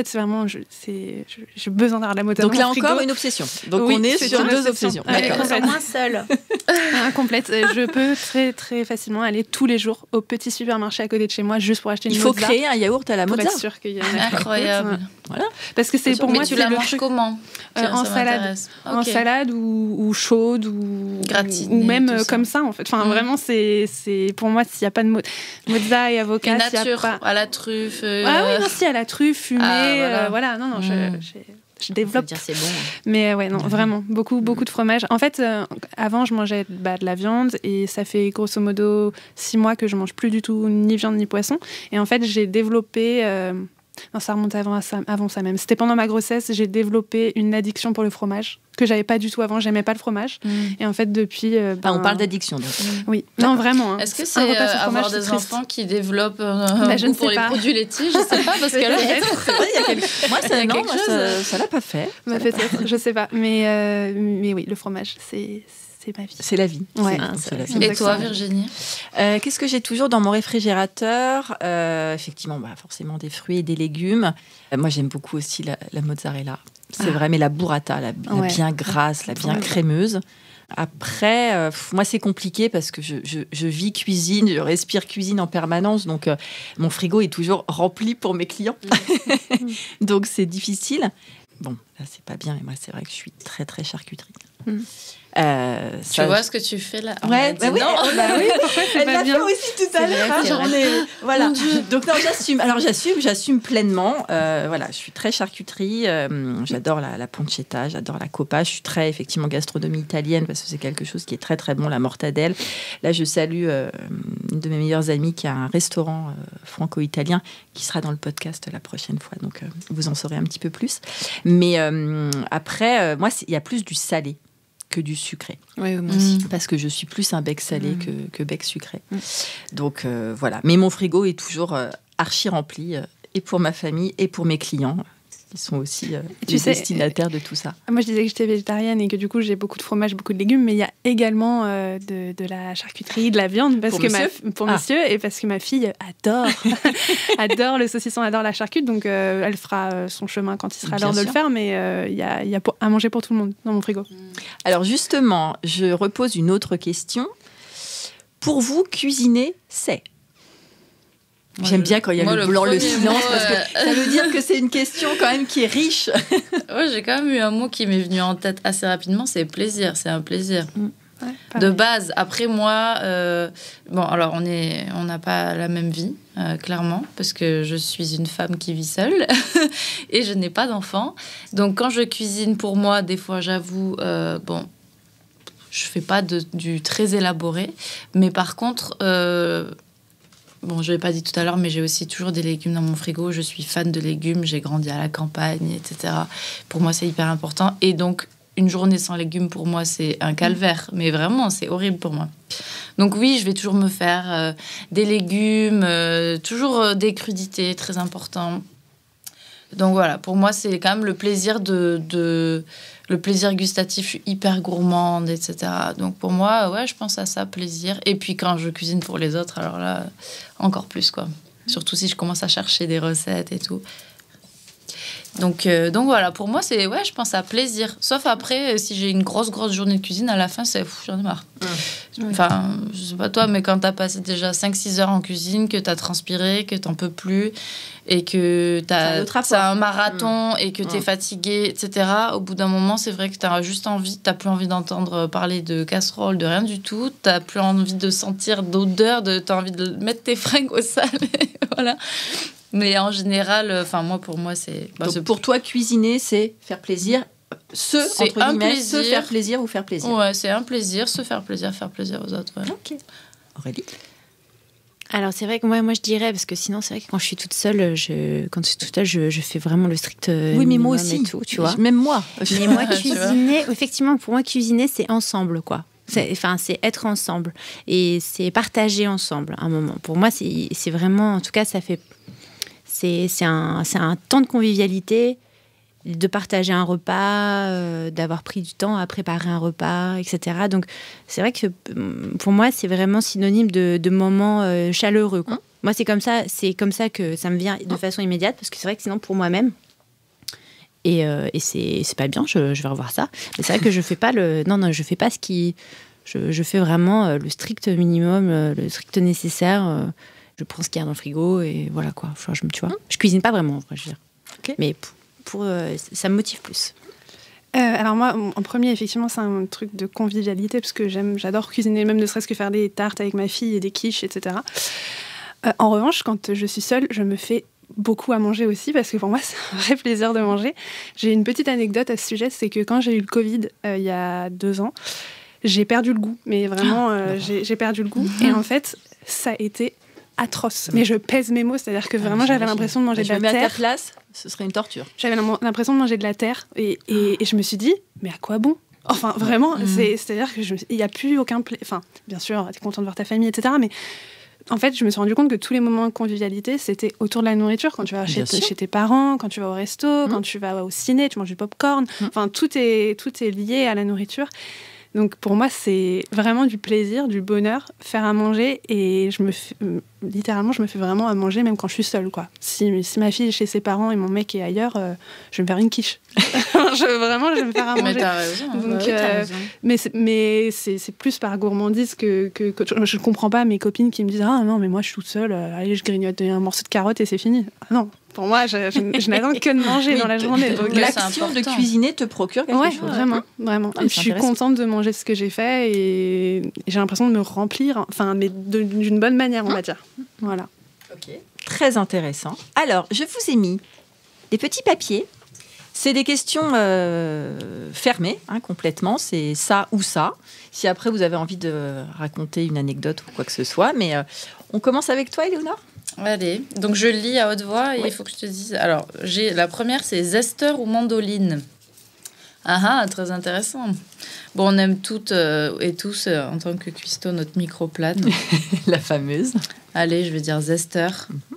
j'ai besoin d'avoir la mozza. Donc là encore, une obsession. Donc on est sur 2 obsessions. D'accord. On moins seule. Complète. Je peux très très facilement aller tous les jours au petit supermarché à côté de chez moi juste pour acheter une mozza. Il faut créer un yaourt à la mozza. Pour être sûr qu'il y a une incroyable. Voilà. Parce que c'est pour moi, tu la manges comment? En salade. En salade ou chaude ou gratinée, ou même comme ça en fait. Enfin vraiment c'est pour moi s'il y a pas de mozza et avocat, et nature, s'il y a pas à la truffe. Ah oui, non, si à la truffe fumée, voilà. Non, je développe. Dire c'est bon. Mais ouais, non, vraiment, beaucoup de fromage. En fait, avant, je mangeais de la viande et ça fait grosso modo 6 mois que je mange plus du tout ni viande ni poisson. Et en fait, j'ai développé... non, ça remonte avant ça même. C'était pendant ma grossesse, j'ai développé une addiction pour le fromage que j'avais pas du tout avant. J'aimais pas le fromage. Et en fait, depuis... on parle d'addiction, donc. Oui. Non, vraiment. Hein. Est-ce que c'est avoir des enfants qui développent je ne sais pour les pas. produits laitiers? Je sais pas, parce que là, c'est vrai, il y a quelque chose. Ça l'a pas fait. Peut-être, je sais pas. Mais oui, le fromage, c'est ma vie. C'est la vie. Ouais. C'est la vie. Et toi, Virginie? Qu'est-ce que j'ai toujours dans mon réfrigérateur? Effectivement, forcément des fruits et des légumes. Moi, j'aime beaucoup aussi la mozzarella. C'est vrai, mais la burrata, la bien grasse, la bien crémeuse. Après, moi, c'est compliqué parce que je vis cuisine, je respire cuisine en permanence. Donc, mon frigo est toujours rempli pour mes clients. Donc, c'est difficile. Bon, là, c'est pas bien. Mais moi, c'est vrai que je suis très, très charcuterie. Tu vois ce que tu fais là? Ouais, oui, elle l'a fait aussi tout à l'heure. Voilà. Donc non, j'assume pleinement. Voilà, je suis très charcuterie. J'adore la pancetta, j'adore la coppa. Je suis très effectivement gastronomie italienne parce que c'est quelque chose qui est très très bon, la mortadelle. Là, je salue une de mes meilleures amies qui a un restaurant franco-italien qui sera dans le podcast la prochaine fois. Donc vous en saurez un petit peu plus. Mais après, moi, il y a plus du salé que du sucré. Oui, moi aussi. Parce que je suis plus un bec salé que bec sucré. Donc, voilà. Mais mon frigo est toujours archi rempli, et pour ma famille et pour mes clients. Ils sont aussi les destinataires de tout ça. Moi, je disais que j'étais végétarienne et que du coup, j'ai beaucoup de fromage, beaucoup de légumes, mais il y a également de la charcuterie, de la viande, parce pour monsieur, et parce que ma fille adore, adore le saucisson, adore la charcuterie, donc elle fera son chemin quand il sera l'heure de le faire, mais il y a à manger pour tout le monde dans mon frigo. Alors justement, je repose une autre question. Pour vous, cuisiner, c'est... J'aime bien quand il y a le blanc, le silence, parce que ça veut dire que c'est une question quand même qui est riche. Ouais, j'ai quand même eu un mot qui m'est venu en tête assez rapidement, c'est plaisir, c'est un plaisir. Ouais, de base. Après, moi, bon, alors on n'a pas la même vie, clairement, parce que je suis une femme qui vit seule et je n'ai pas d'enfant. Donc, quand je cuisine pour moi, des fois, j'avoue, bon, je fais pas du très élaboré, mais par contre... Bon, je ne l'ai pas dit tout à l'heure, mais j'ai aussi toujours des légumes dans mon frigo. Je suis fan de légumes, j'ai grandi à la campagne, etc. Pour moi, c'est hyper important. Et donc, une journée sans légumes, pour moi, c'est un calvaire. Mais vraiment, c'est horrible pour moi. Donc oui, je vais toujours me faire des légumes, toujours des crudités, très important. Donc voilà, pour moi, c'est quand même le plaisir le plaisir gustatif. Je suis hyper gourmande, etc. Donc pour moi, ouais, je pense à ça, plaisir. Et puis quand je cuisine pour les autres, alors là, encore plus, quoi. Surtout si je commence à chercher des recettes et tout. Donc voilà, pour moi, c'est, ouais, je pense à plaisir. Sauf après, si j'ai une grosse journée de cuisine, à la fin, c'est j'en ai marre. Enfin, je sais pas toi, mais quand t'as passé déjà 5-6 heures en cuisine, que t'as transpiré, que t'en peux plus, et que t'as un marathon, et que t'es fatigué, etc., au bout d'un moment, c'est vrai que t'as plus envie d'entendre parler de casserole, de rien du tout, t'as plus envie de sentir d'odeur, t'as envie de mettre tes fringues au sale, voilà. Mais en général, pour moi, c'est... Donc, pour toi, cuisiner, c'est faire plaisir, se faire plaisir ou faire plaisir. Ouais, c'est un plaisir, se faire plaisir aux autres. Ouais. Ok. Aurélie ? Alors, c'est vrai que moi, je dirais, parce que sinon, c'est vrai que quand je suis toute seule, je fais vraiment le strict oui, mais moi aussi, et tout, tu vois. Même moi. Mais moi, cuisiner, effectivement, pour moi, cuisiner, c'est ensemble, quoi. C'est être ensemble. Et c'est partager ensemble, un moment. Pour moi, c'est vraiment... En tout cas, ça fait... C'est un temps de convivialité, de partager un repas, d'avoir pris du temps à préparer un repas, etc. Donc, c'est vrai que pour moi, c'est vraiment synonyme de moments chaleureux, quoi. Moi, c'est comme ça que ça me vient de façon immédiate, parce que c'est vrai que sinon, pour moi-même, et c'est pas bien, je vais revoir ça, mais c'est vrai que je fais pas je fais pas ce qui... Je fais vraiment le strict minimum, le strict nécessaire. Je prends ce qu'il y a dans le frigo et voilà quoi. Tu vois, je cuisine pas vraiment, je veux dire. Okay. Mais ça me motive plus. Alors moi, en premier, effectivement, c'est un truc de convivialité parce que j'adore cuisiner, même ne serait-ce que faire des tartes avec ma fille et des quiches, etc. En revanche, quand je suis seule, je me fais beaucoup à manger aussi parce que pour moi, c'est un vrai plaisir de manger. J'ai une petite anecdote à ce sujet, c'est que quand j'ai eu le Covid il y a 2 ans, j'ai perdu le goût. Mais vraiment, j'ai perdu le goût. Et en fait, ça a été atroce. Mais je pèse mes mots, c'est-à-dire que vraiment j'avais l'impression de manger de la terre. Je me mets à ta place, ce serait une torture. J'avais l'impression de manger de la terre et je me suis dit, mais à quoi bon ? Enfin, vraiment, c'est-à-dire qu'il n'y a plus aucun... Enfin, bien sûr, tu es content de voir ta famille, etc. Mais en fait, je me suis rendu compte que tous les moments de convivialité, c'était autour de la nourriture. Quand tu vas chez tes parents, quand tu vas au resto, quand tu vas au ciné, tu manges du popcorn. Enfin, tout est lié à la nourriture. Donc pour moi, c'est vraiment du plaisir, du bonheur, faire à manger. Et littéralement, je me fais vraiment à manger même quand je suis seule, quoi. Si ma fille est chez ses parents et mon mec est ailleurs, je vais me faire une quiche. je vais me faire à manger. Mais t'as raison. Donc, mais c'est plus par gourmandise que je ne comprends pas mes copines qui me disent « Ah non, mais moi, je suis toute seule. Allez, je grignote un morceau de carotte et c'est fini. » Ah non. Pour moi, je n'attends que de manger dans la journée. Donc l'action de cuisiner te procure quelque chose. Vraiment. Et je suis contente de manger ce que j'ai fait et j'ai l'impression de me remplir, mais d'une bonne manière, on va dire. Voilà. Ok. Très intéressant. Alors, je vous ai mis des petits papiers. C'est des questions fermées, complètement. C'est ça ou ça. Si après, vous avez envie de raconter une anecdote ou quoi que ce soit. Mais on commence avec toi, Éléonore ? Allez, donc je lis à haute voix et il faut que je te dise. Alors, la première, c'est zester ou mandoline. Très intéressant. Bon, on aime toutes et tous, en tant que cuistot, notre microplane. La fameuse. Allez, je vais dire zester.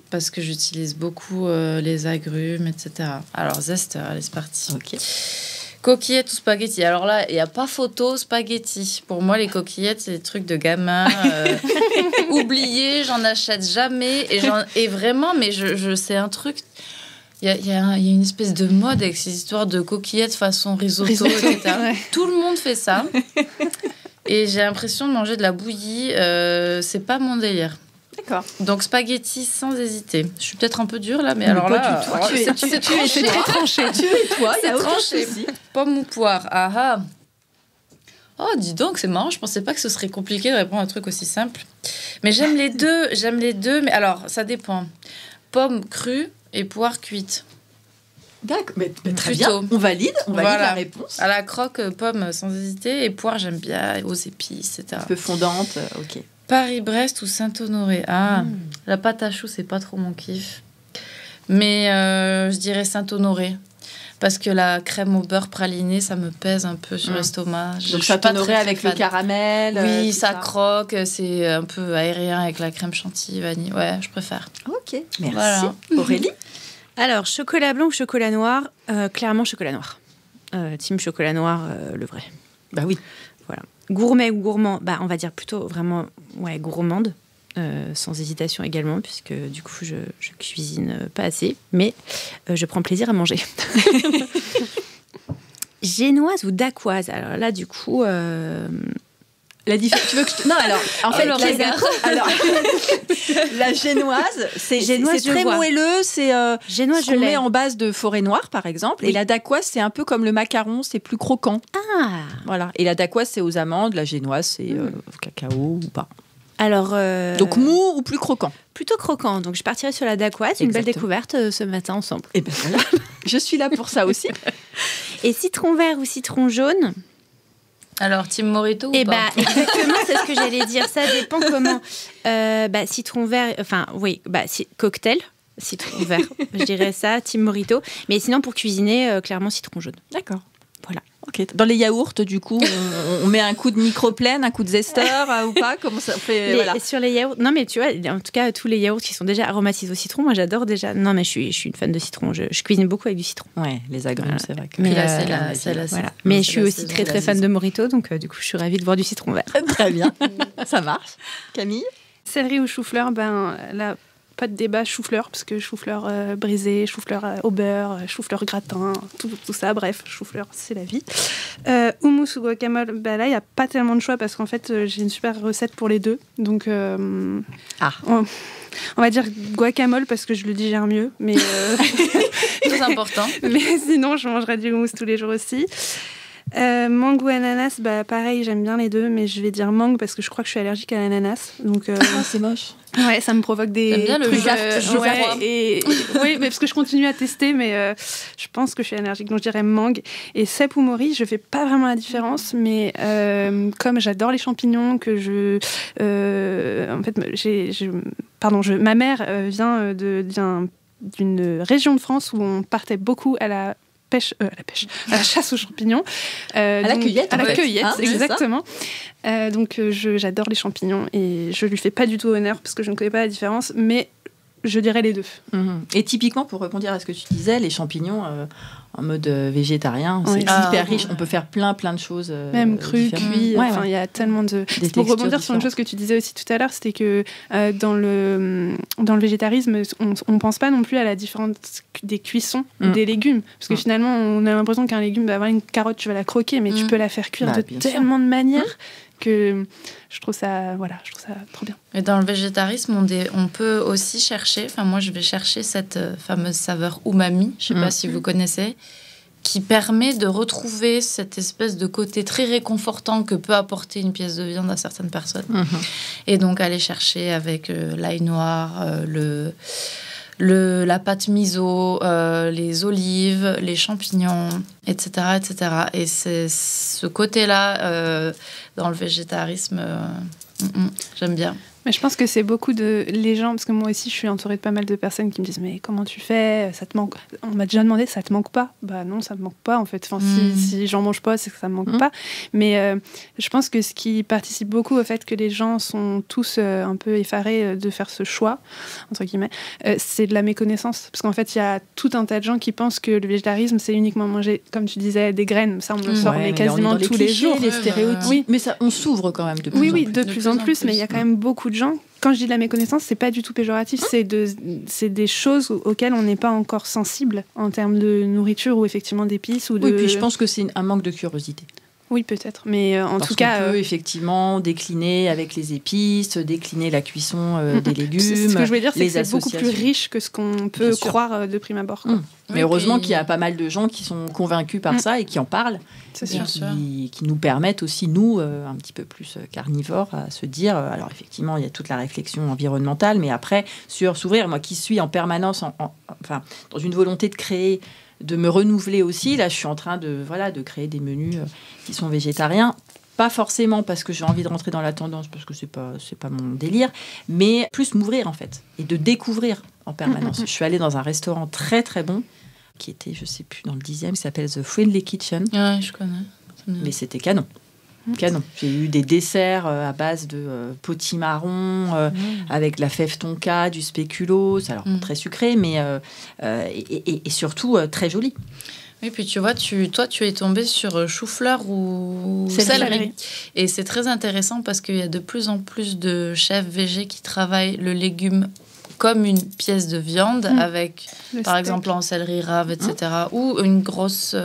parce que j'utilise beaucoup les agrumes, etc. Alors, zester, allez, c'est parti. Ok. Coquillettes ou spaghettis? Alors là, il n'y a pas photo spaghettis. Pour moi, les coquillettes, c'est des trucs de gamin. Oubliés, j'en achète jamais. Et vraiment, mais c'est un truc... Il y a une espèce de mode avec ces histoires de coquillettes façon risotto, etc. Ouais. Tout le monde fait ça. Et j'ai l'impression de manger de la bouillie. C'est pas mon délire. D'accord. Donc spaghettis sans hésiter. Je suis peut-être un peu dure là, mais alors là, c'est tranché. Tu es toi, c'est tranché. Pomme ou poire? Ah ah. Oh, dis donc, c'est marrant. Je pensais pas que ce serait compliqué de répondre à un truc aussi simple. Mais j'aime les deux. Mais alors, ça dépend. Pomme crue et poire cuite. D'accord, mais très bien. On valide la réponse. À la croque, pomme sans hésiter. Et poire, j'aime bien aux épices, etc. Un peu fondante, ok. Paris-Brest ou Saint-Honoré? Ah, la pâte à choux, c'est pas trop mon kiff. Mais je dirais Saint-Honoré. Parce que la crème au beurre praliné, ça me pèse un peu sur l'estomac. Donc Saint-Honoré avec le caramel. Oui, ça croque. C'est un peu aérien avec la crème chantilly, vanille. Ouais, je préfère. Ok, merci. Voilà. Aurélie? Alors, chocolat blanc ou chocolat noir? Clairement, chocolat noir. Team chocolat noir, le vrai. Bah oui. Voilà. Gourmet ou gourmand? On va dire plutôt vraiment gourmande. Sans hésitation également, puisque du coup, je cuisine pas assez. Mais je prends plaisir à manger. Génoise ou dacquoise? Alors là, du coup... Tu veux que non, alors, en fait, la génoise, c'est très moelleux, c'est génoise, ce qu'on met en base de forêt noire, par exemple. Oui. Et la dacquoise, c'est un peu comme le macaron, c'est plus croquant. Ah. Voilà. Et la dacquoise, c'est aux amandes, la génoise, c'est cacao ou pas. Alors, donc mou ou plus croquant? Plutôt croquant. Donc je partirai sur la dacquoise. Une belle découverte ce matin ensemble. Et ben voilà. Je suis là pour ça aussi. Et citron vert ou citron jaune? Alors, team Morito ou pas? Exactement, c'est ce que j'allais dire. Ça dépend comment. Citron vert, cocktail, citron vert. Je dirais ça, team Morito. Mais sinon, pour cuisiner, clairement, citron jaune. D'accord. Voilà. Okay. Dans les yaourts, du coup, on met un coup de microplane, un coup de zester ou pas? Comment ça fait? Voilà. Sur les yaourts, non mais tu vois, en tout cas, tous les yaourts qui sont déjà aromatisés au citron, moi j'adore déjà. Non mais je suis une fan de citron. Je cuisine beaucoup avec du citron. Ouais, les agrumes, c'est vrai. Mais mais je suis aussi très très fan de Morito, donc du coup, je suis ravie de voir du citron vert. Très bien, ça marche. Camille? Céleri ou chou-fleur, là, pas de débat, chou-fleur, parce que chou-fleur brisé, chou-fleur au beurre, chou-fleur gratin, tout ça, bref, chou-fleur, c'est la vie. Hummus ou guacamole, là, il n'y a pas tellement de choix, parce qu'en fait, j'ai une super recette pour les deux. Donc, on va dire guacamole, parce que je le digère mieux, mais... C'est important. Mais sinon, je mangerai du hummus tous les jours aussi. Mangue ou ananas, pareil, j'aime bien les deux, mais je vais dire mangue parce que je crois que je suis allergique à l'ananas. Donc, c'est moche. Ouais, ça me provoque des. J'aime bien le oui, mais parce que je continue à tester, mais je pense que je suis allergique, donc je dirais mangue. Et cèpe ou mori, je fais pas vraiment la différence, mais comme j'adore les champignons, que en fait, ma mère vient d'une région de France où on partait beaucoup à la chasse aux champignons. À la cueillette, exactement. Donc, j'adore les champignons et je lui fais pas du tout honneur parce que je ne connais pas la différence, mais je dirais les deux. Et typiquement, pour répondre à ce que tu disais, les champignons en mode végétarien, c'est hyper riche. On peut faire plein de choses. Même cru, cuit. Il y a tellement de. Pour rebondir sur une chose que tu disais aussi tout à l'heure, c'était que dans le végétarisme, on pense pas non plus à la différence des cuissons des légumes, parce que finalement, on a l'impression qu'un légume, une carotte, tu vas la croquer, mais tu peux la faire cuire de tellement de manières. Que je trouve ça trop bien. Et dans le végétarisme, on peut aussi chercher, moi je vais chercher cette fameuse saveur umami, je ne sais pas si vous connaissez, qui permet de retrouver cette espèce de côté très réconfortant que peut apporter une pièce de viande à certaines personnes. Et donc aller chercher avec l'ail noir, la pâte miso, les olives, les champignons, etc. etc. Et c'est ce côté-là, dans le végétarisme, j'aime bien. Mais je pense que c'est beaucoup de les gens, parce que moi aussi je suis entourée de pas mal de personnes qui me disent mais comment tu fais, ça te manque, on m'a déjà demandé ça te manque pas, bah non ça me manque pas en fait, enfin, si j'en mange pas c'est que ça me manque pas, mais je pense que ce qui participe beaucoup au fait que les gens sont tous un peu effarés de faire ce choix entre guillemets, c'est de la méconnaissance, parce qu'en fait il y a tout un tas de gens qui pensent que le végétarisme c'est uniquement manger, comme tu disais, des graines, ça on le sort mais quasiment tous les jours, les stéréotypes, oui. Mais ça on s'ouvre quand même de plus en plus. De plus en plus, mais il y a quand même beaucoup de gens. Quand je dis de la méconnaissance, c'est pas du tout péjoratif, c'est des choses auxquelles on n'est pas encore sensible en termes de nourriture ou effectivement d'épices. Oui, puis je pense que c'est un manque de curiosité. Oui, peut-être, mais en tout cas... on peut effectivement décliner avec les épices, décliner la cuisson des légumes. Ce que je veux dire, c'est que c'est beaucoup associations. plus riche que ce qu'on peut croire de prime abord. Mais heureusement qu'il y a pas mal de gens qui sont convaincus par ça et qui en parlent. C'est sûr. Qui nous permettent aussi, nous, un petit peu plus carnivores, à se dire... alors effectivement, il y a toute la réflexion environnementale, mais après, sur s'ouvrir, moi qui suis en permanence enfin, dans une volonté de créer, de me renouveler aussi, là je suis en train de créer des menus qui sont végétariens. Pas forcément parce que j'ai envie de rentrer dans la tendance, parce que c'est pas mon délire, mais plus m'ouvrir en fait, et de découvrir en permanence. Je suis allée dans un restaurant très très bon, qui était, je sais plus, dans le 10e, qui s'appelle The Friendly Kitchen. Ouais, je connais. Mais c'était canon. Canon. J'ai eu des desserts à base de potimarron, avec de la fève tonka, du spéculoos, alors très sucré, mais et surtout très joli. Oui, puis tu vois, toi, tu es tombée sur chou-fleur ou céleri. Et c'est très intéressant parce qu'il y a de plus en plus de chefs végés qui travaillent le légume comme une pièce de viande avec, par exemple, en céleri rave, etc. Ou une grosse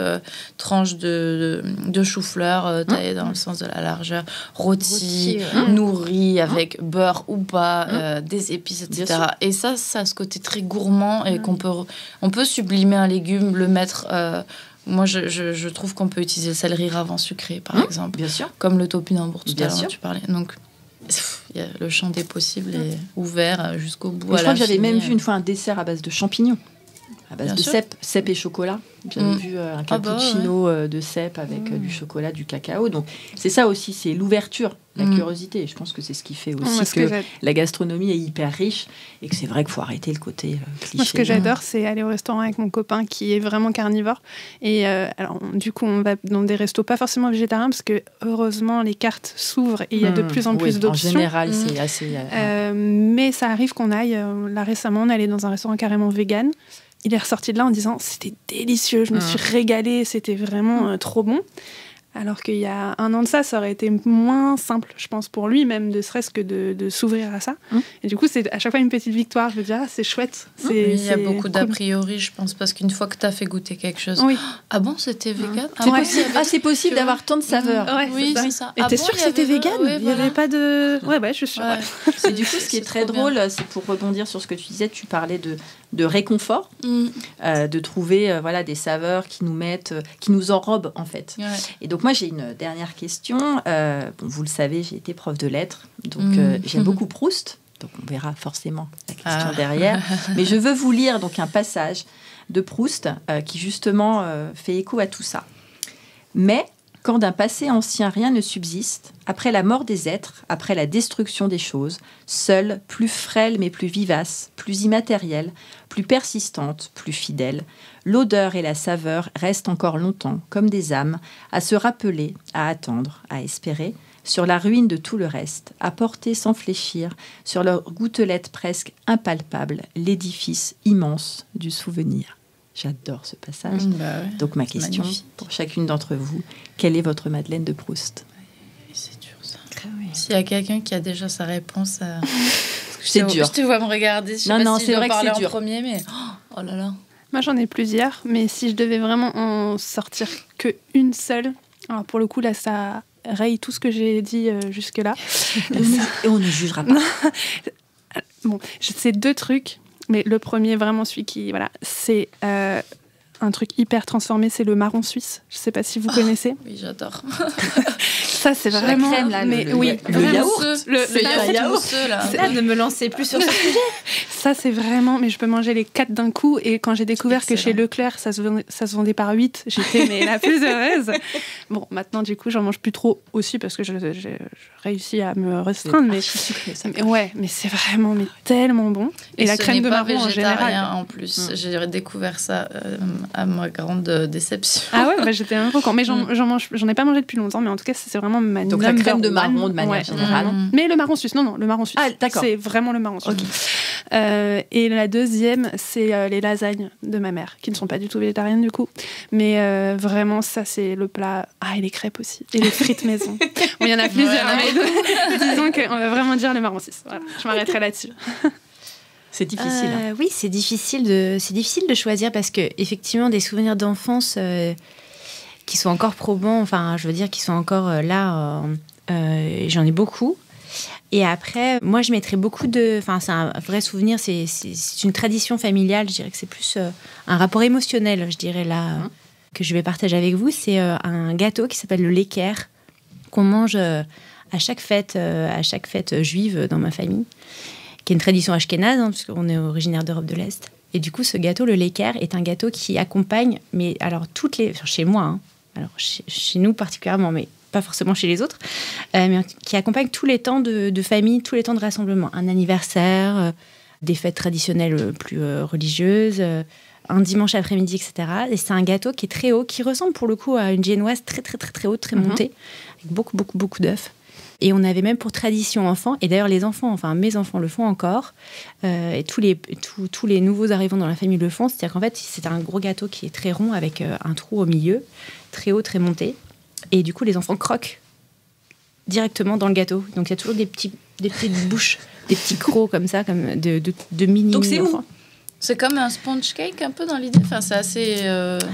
tranche de chou-fleur taillée dans le sens de la largeur, rôti, nourri avec beurre ou pas, des épices, etc. Et ça a ce côté très gourmand et on peut sublimer un légume, le mettre... moi, je trouve qu'on peut utiliser le céleri rave en sucré, par exemple. Bien sûr. Comme le topinambour tout à l'heure dont tu parlais. Donc, le champ des possibles est ouvert jusqu'au bout. Je crois que j'avais même vu une fois un dessert à base de champignons, à base de cèpe et chocolat. J'avais vu un cappuccino de cèpe avec du chocolat, du cacao. Donc c'est ça aussi, c'est l'ouverture, la curiosité. Et je pense que c'est ce qui fait aussi que la gastronomie est hyper riche et que c'est vrai qu'il faut arrêter le côté cliché. Moi, ce que j'adore, c'est aller au restaurant avec mon copain qui est vraiment carnivore. Et alors, du coup, on va dans des restos pas forcément végétariens parce que heureusement, les cartes s'ouvrent et il y a de plus en plus d'options. En général, c'est assez... mais ça arrive qu'on aille... là, récemment, on allait dans un restaurant carrément vegan. Il est ressorti de là en disant « C'était délicieux, je me suis régalée, c'était vraiment trop bon ». Alors qu'il y a un an de ça aurait été moins simple, je pense, pour lui, même ne serait-ce que de s'ouvrir à ça. Et du coup, c'est à chaque fois une petite victoire. Je veux dire, c'est chouette. Il y a beaucoup d'a priori, je pense, parce qu'une fois que tu as fait goûter quelque chose... Ah bon, c'était vegan ? C'est possible d'avoir tant de saveurs. Oui, c'est ça. Et t'es sûre que c'était vegan ? Il n'y avait pas de... Ouais, je suis sûre. Et du coup, ce qui est très drôle, c'est pour rebondir sur ce que tu disais, tu parlais de réconfort, de trouver des saveurs qui nous mettent, qui nous enrobent, en fait. Ouais. Et donc, moi, j'ai une dernière question. Vous le savez, j'ai été prof de lettres, donc j'aime beaucoup Proust. Donc, on verra forcément la question derrière. Mais je veux vous lire donc un passage de Proust qui, justement, fait écho à tout ça. Mais, quand d'un passé ancien rien ne subsiste, après la mort des êtres, après la destruction des choses, seule, plus frêle mais plus vivace, plus immatérielle, plus persistante, plus fidèle, l'odeur et la saveur restent encore longtemps, comme des âmes, à se rappeler, à attendre, à espérer, sur la ruine de tout le reste, à porter sans fléchir, sur leur gouttelette presque impalpable, l'édifice immense du souvenir. J'adore ce passage. Donc ma question pour chacune d'entre vous, quelle est votre Madeleine de Proust ? C'est dur ça. S'il y a quelqu'un qui a déjà sa réponse, c'est dur. Je te vois me regarder. Je sais pas si c'est je vrai dois que parler c'est dur. En premier, mais oh là là. Moi j'en ai plusieurs, mais si je devais vraiment en sortir qu'une seule, alors pour le coup là ça raye tout ce que j'ai dit jusque-là. Et on ne jugera pas. Bon, c'est deux trucs. Mais le premier, vraiment celui qui... Voilà, c'est un un truc hyper transformé, c'est le marron suisse. Je sais pas si vous connaissez. Oui, j'adore. Ça, c'est vraiment... La crème, là, mais, le yaourt. Le yaourt, là. Ne me lancez plus sur ce sujet. Ça, c'est vraiment... Mais je peux manger les 4 d'un coup. Et quand j'ai découvert que chez Leclerc, ça se vendait par 8, j'étais mais la plus heureuse. Bon, maintenant, du coup, j'en mange plus trop aussi parce que j'ai réussi à me restreindre. Mais c'est vraiment tellement bon. Et la crème de marron, en général. En plus, j'ai découvert ça à ma grande déception. Ah ouais, j'étais un croquant. Mais j'en ai pas mangé depuis longtemps. Mais en tout cas, c'est vraiment ma Donc la crème de marron de manière générale. Mais le marron suisse, non, le marron suisse. Ah, d'accord. C'est vraiment le marron suisse. Okay. Et la deuxième, c'est les lasagnes de ma mère, qui ne sont pas du tout végétariennes du coup. Mais vraiment, ça, c'est le plat. Ah, et les crêpes aussi. Et les frites maison. Il y en a plusieurs. Disons qu'on va vraiment dire le marron suisse. Voilà, je m'arrêterai là-dessus. C'est difficile. Oui, c'est difficile de choisir parce que effectivement, des souvenirs d'enfance qui sont encore probants, enfin, je veux dire, qui sont encore là, j'en ai beaucoup. Et après, moi, je mettrais beaucoup de... Enfin, c'est un vrai souvenir, c'est une tradition familiale, je dirais que c'est plus un rapport émotionnel, je dirais, là, que je vais partager avec vous. C'est un gâteau qui s'appelle le Lecker, qu'on mange à chaque fête juive dans ma famille, qui est une tradition ashkénaze, hein, parce qu'on est originaire d'Europe de l'Est. Et du coup, ce gâteau, le Lecker, est un gâteau qui accompagne, mais alors chez moi, hein, alors chez nous particulièrement, mais pas forcément chez les autres, mais qui accompagne tous les temps de famille, tous les temps de rassemblement. Un anniversaire, des fêtes traditionnelles plus religieuses, un dimanche après-midi, etc. Et c'est un gâteau qui est très haut, qui ressemble pour le coup à une génoise très, très, très, très haute, très montée, avec beaucoup, beaucoup, beaucoup d'œufs. Et on avait même pour tradition enfant, et d'ailleurs les enfants, enfin mes enfants le font encore, et tous les nouveaux arrivants dans la famille le font, c'est-à-dire qu'en fait c'est un gros gâteau qui est très rond avec un trou au milieu, très haut, très monté, et du coup les enfants croquent directement dans le gâteau. Donc il y a toujours des petites bouches, des petits crocs comme ça, comme de mini. Donc c'est enfants. mou. C'est comme un sponge cake un peu dans l'idée. Enfin, c'est assez.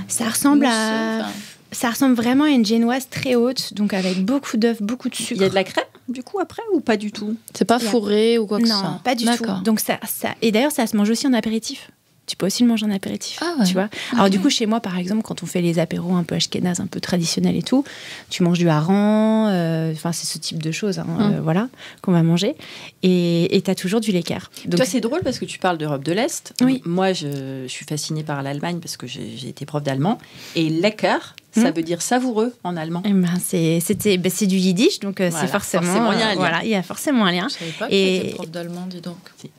Ça ressemble mousseux, Ça ressemble vraiment à une génoise très haute, donc avec beaucoup d'œufs, beaucoup de sucre. Il y a de la crème, du coup, après, ou pas du tout? C'est pas fourré ou quoi que ce soit? Non, pas du tout. Donc ça... Et d'ailleurs, ça se mange aussi en apéritif. Tu peux aussi le manger en apéritif, tu vois. Alors du coup, chez moi, par exemple, quand on fait les apéros un peu ashkénazes, un peu traditionnels et tout, tu manges du hareng, enfin c'est ce type de choses, voilà, qu'on va manger. Et t'as toujours du Lecker. Donc toi, c'est drôle parce que tu parles d'Europe de l'Est. Oui. Moi, je suis fascinée par l'Allemagne parce que j'ai été prof d'allemand. Et Lecker, ça veut dire savoureux en allemand. Eh ben, c'est du yiddish, donc voilà, c'est forcément un lien. Voilà, il y a forcément un lien. Je savais pas que tu étais prof d'allemand, dis donc. Si.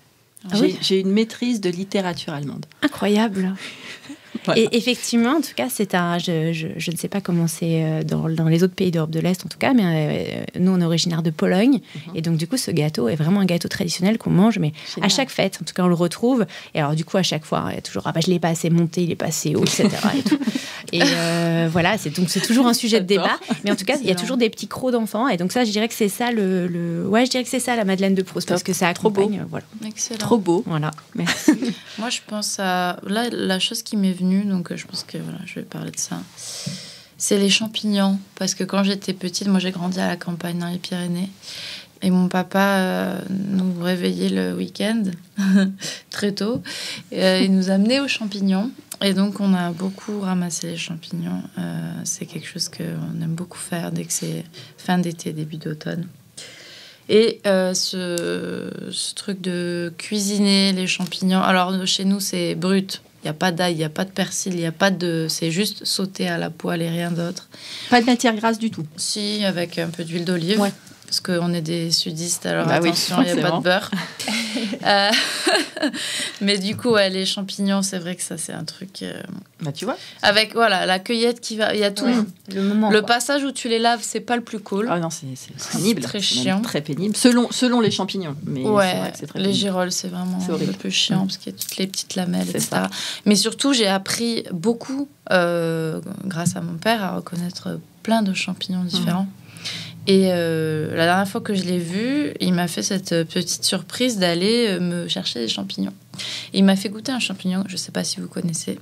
J'ai une maîtrise de littérature allemande. Incroyable. Voilà. Et effectivement, en tout cas, je ne sais pas comment c'est dans les autres pays d'Europe de l'Est, en tout cas, mais nous, on est originaire de Pologne. Et donc, du coup, ce gâteau est vraiment un gâteau traditionnel qu'on mange, mais à chaque fête, en tout cas, on le retrouve. Et alors, du coup, à chaque fois, il y a toujours, je ne l'ai pas assez monté, il est pas assez haut, etc. Et, tout. Et voilà, donc c'est toujours un sujet de débat. Mais en tout cas, il y a toujours des petits crocs d'enfants. Et donc, ça, je dirais que c'est ça ouais, je dirais que c'est ça, la Madeleine de Proust, parce que ça accompagne. Voilà. Excellent. Trop beau. Voilà, merci. Moi, je pense à... Là, la chose qui m'est venue, donc je pense que voilà, je vais parler de ça. C'est les champignons. Parce que quand j'étais petite, moi j'ai grandi à la campagne dans les Pyrénées. Et mon papa nous réveillait le week-end très tôt. Il nous amenait aux champignons. Et donc on a beaucoup ramassé les champignons. C'est quelque chose qu'on aime beaucoup faire dès que c'est fin d'été, début d'automne. Et ce truc de cuisiner les champignons... Alors chez nous c'est brut. Il n'y a pas d'ail, il n'y a pas de persil, il n'y a pas de... C'est juste sauté à la poêle et rien d'autre. Pas de matière grasse du tout? Si, avec un peu d'huile d'olive. Ouais. Parce qu'on est des sudistes, alors attention, il n'y a pas de beurre. Mais du coup, ouais, les champignons, c'est vrai que ça, c'est un truc... Bah, tu vois. Avec, voilà, la cueillette qui va... Il y a tout. Ouais, le passage où tu les laves, c'est pas le plus cool. Ah non, c'est pénible. C'est très chiant. Très pénible. Selon les champignons. Mais ouais, c'est vrai que c'est très les girolles, c'est vraiment un peu chiant, parce qu'il y a toutes les petites lamelles, etc. Ça. Mais surtout, j'ai appris beaucoup, grâce à mon père, à reconnaître plein de champignons différents. Et la dernière fois que je l'ai vu, il m'a fait cette petite surprise d'aller me chercher des champignons. Et il m'a fait goûter un champignon, je ne sais pas si vous connaissez.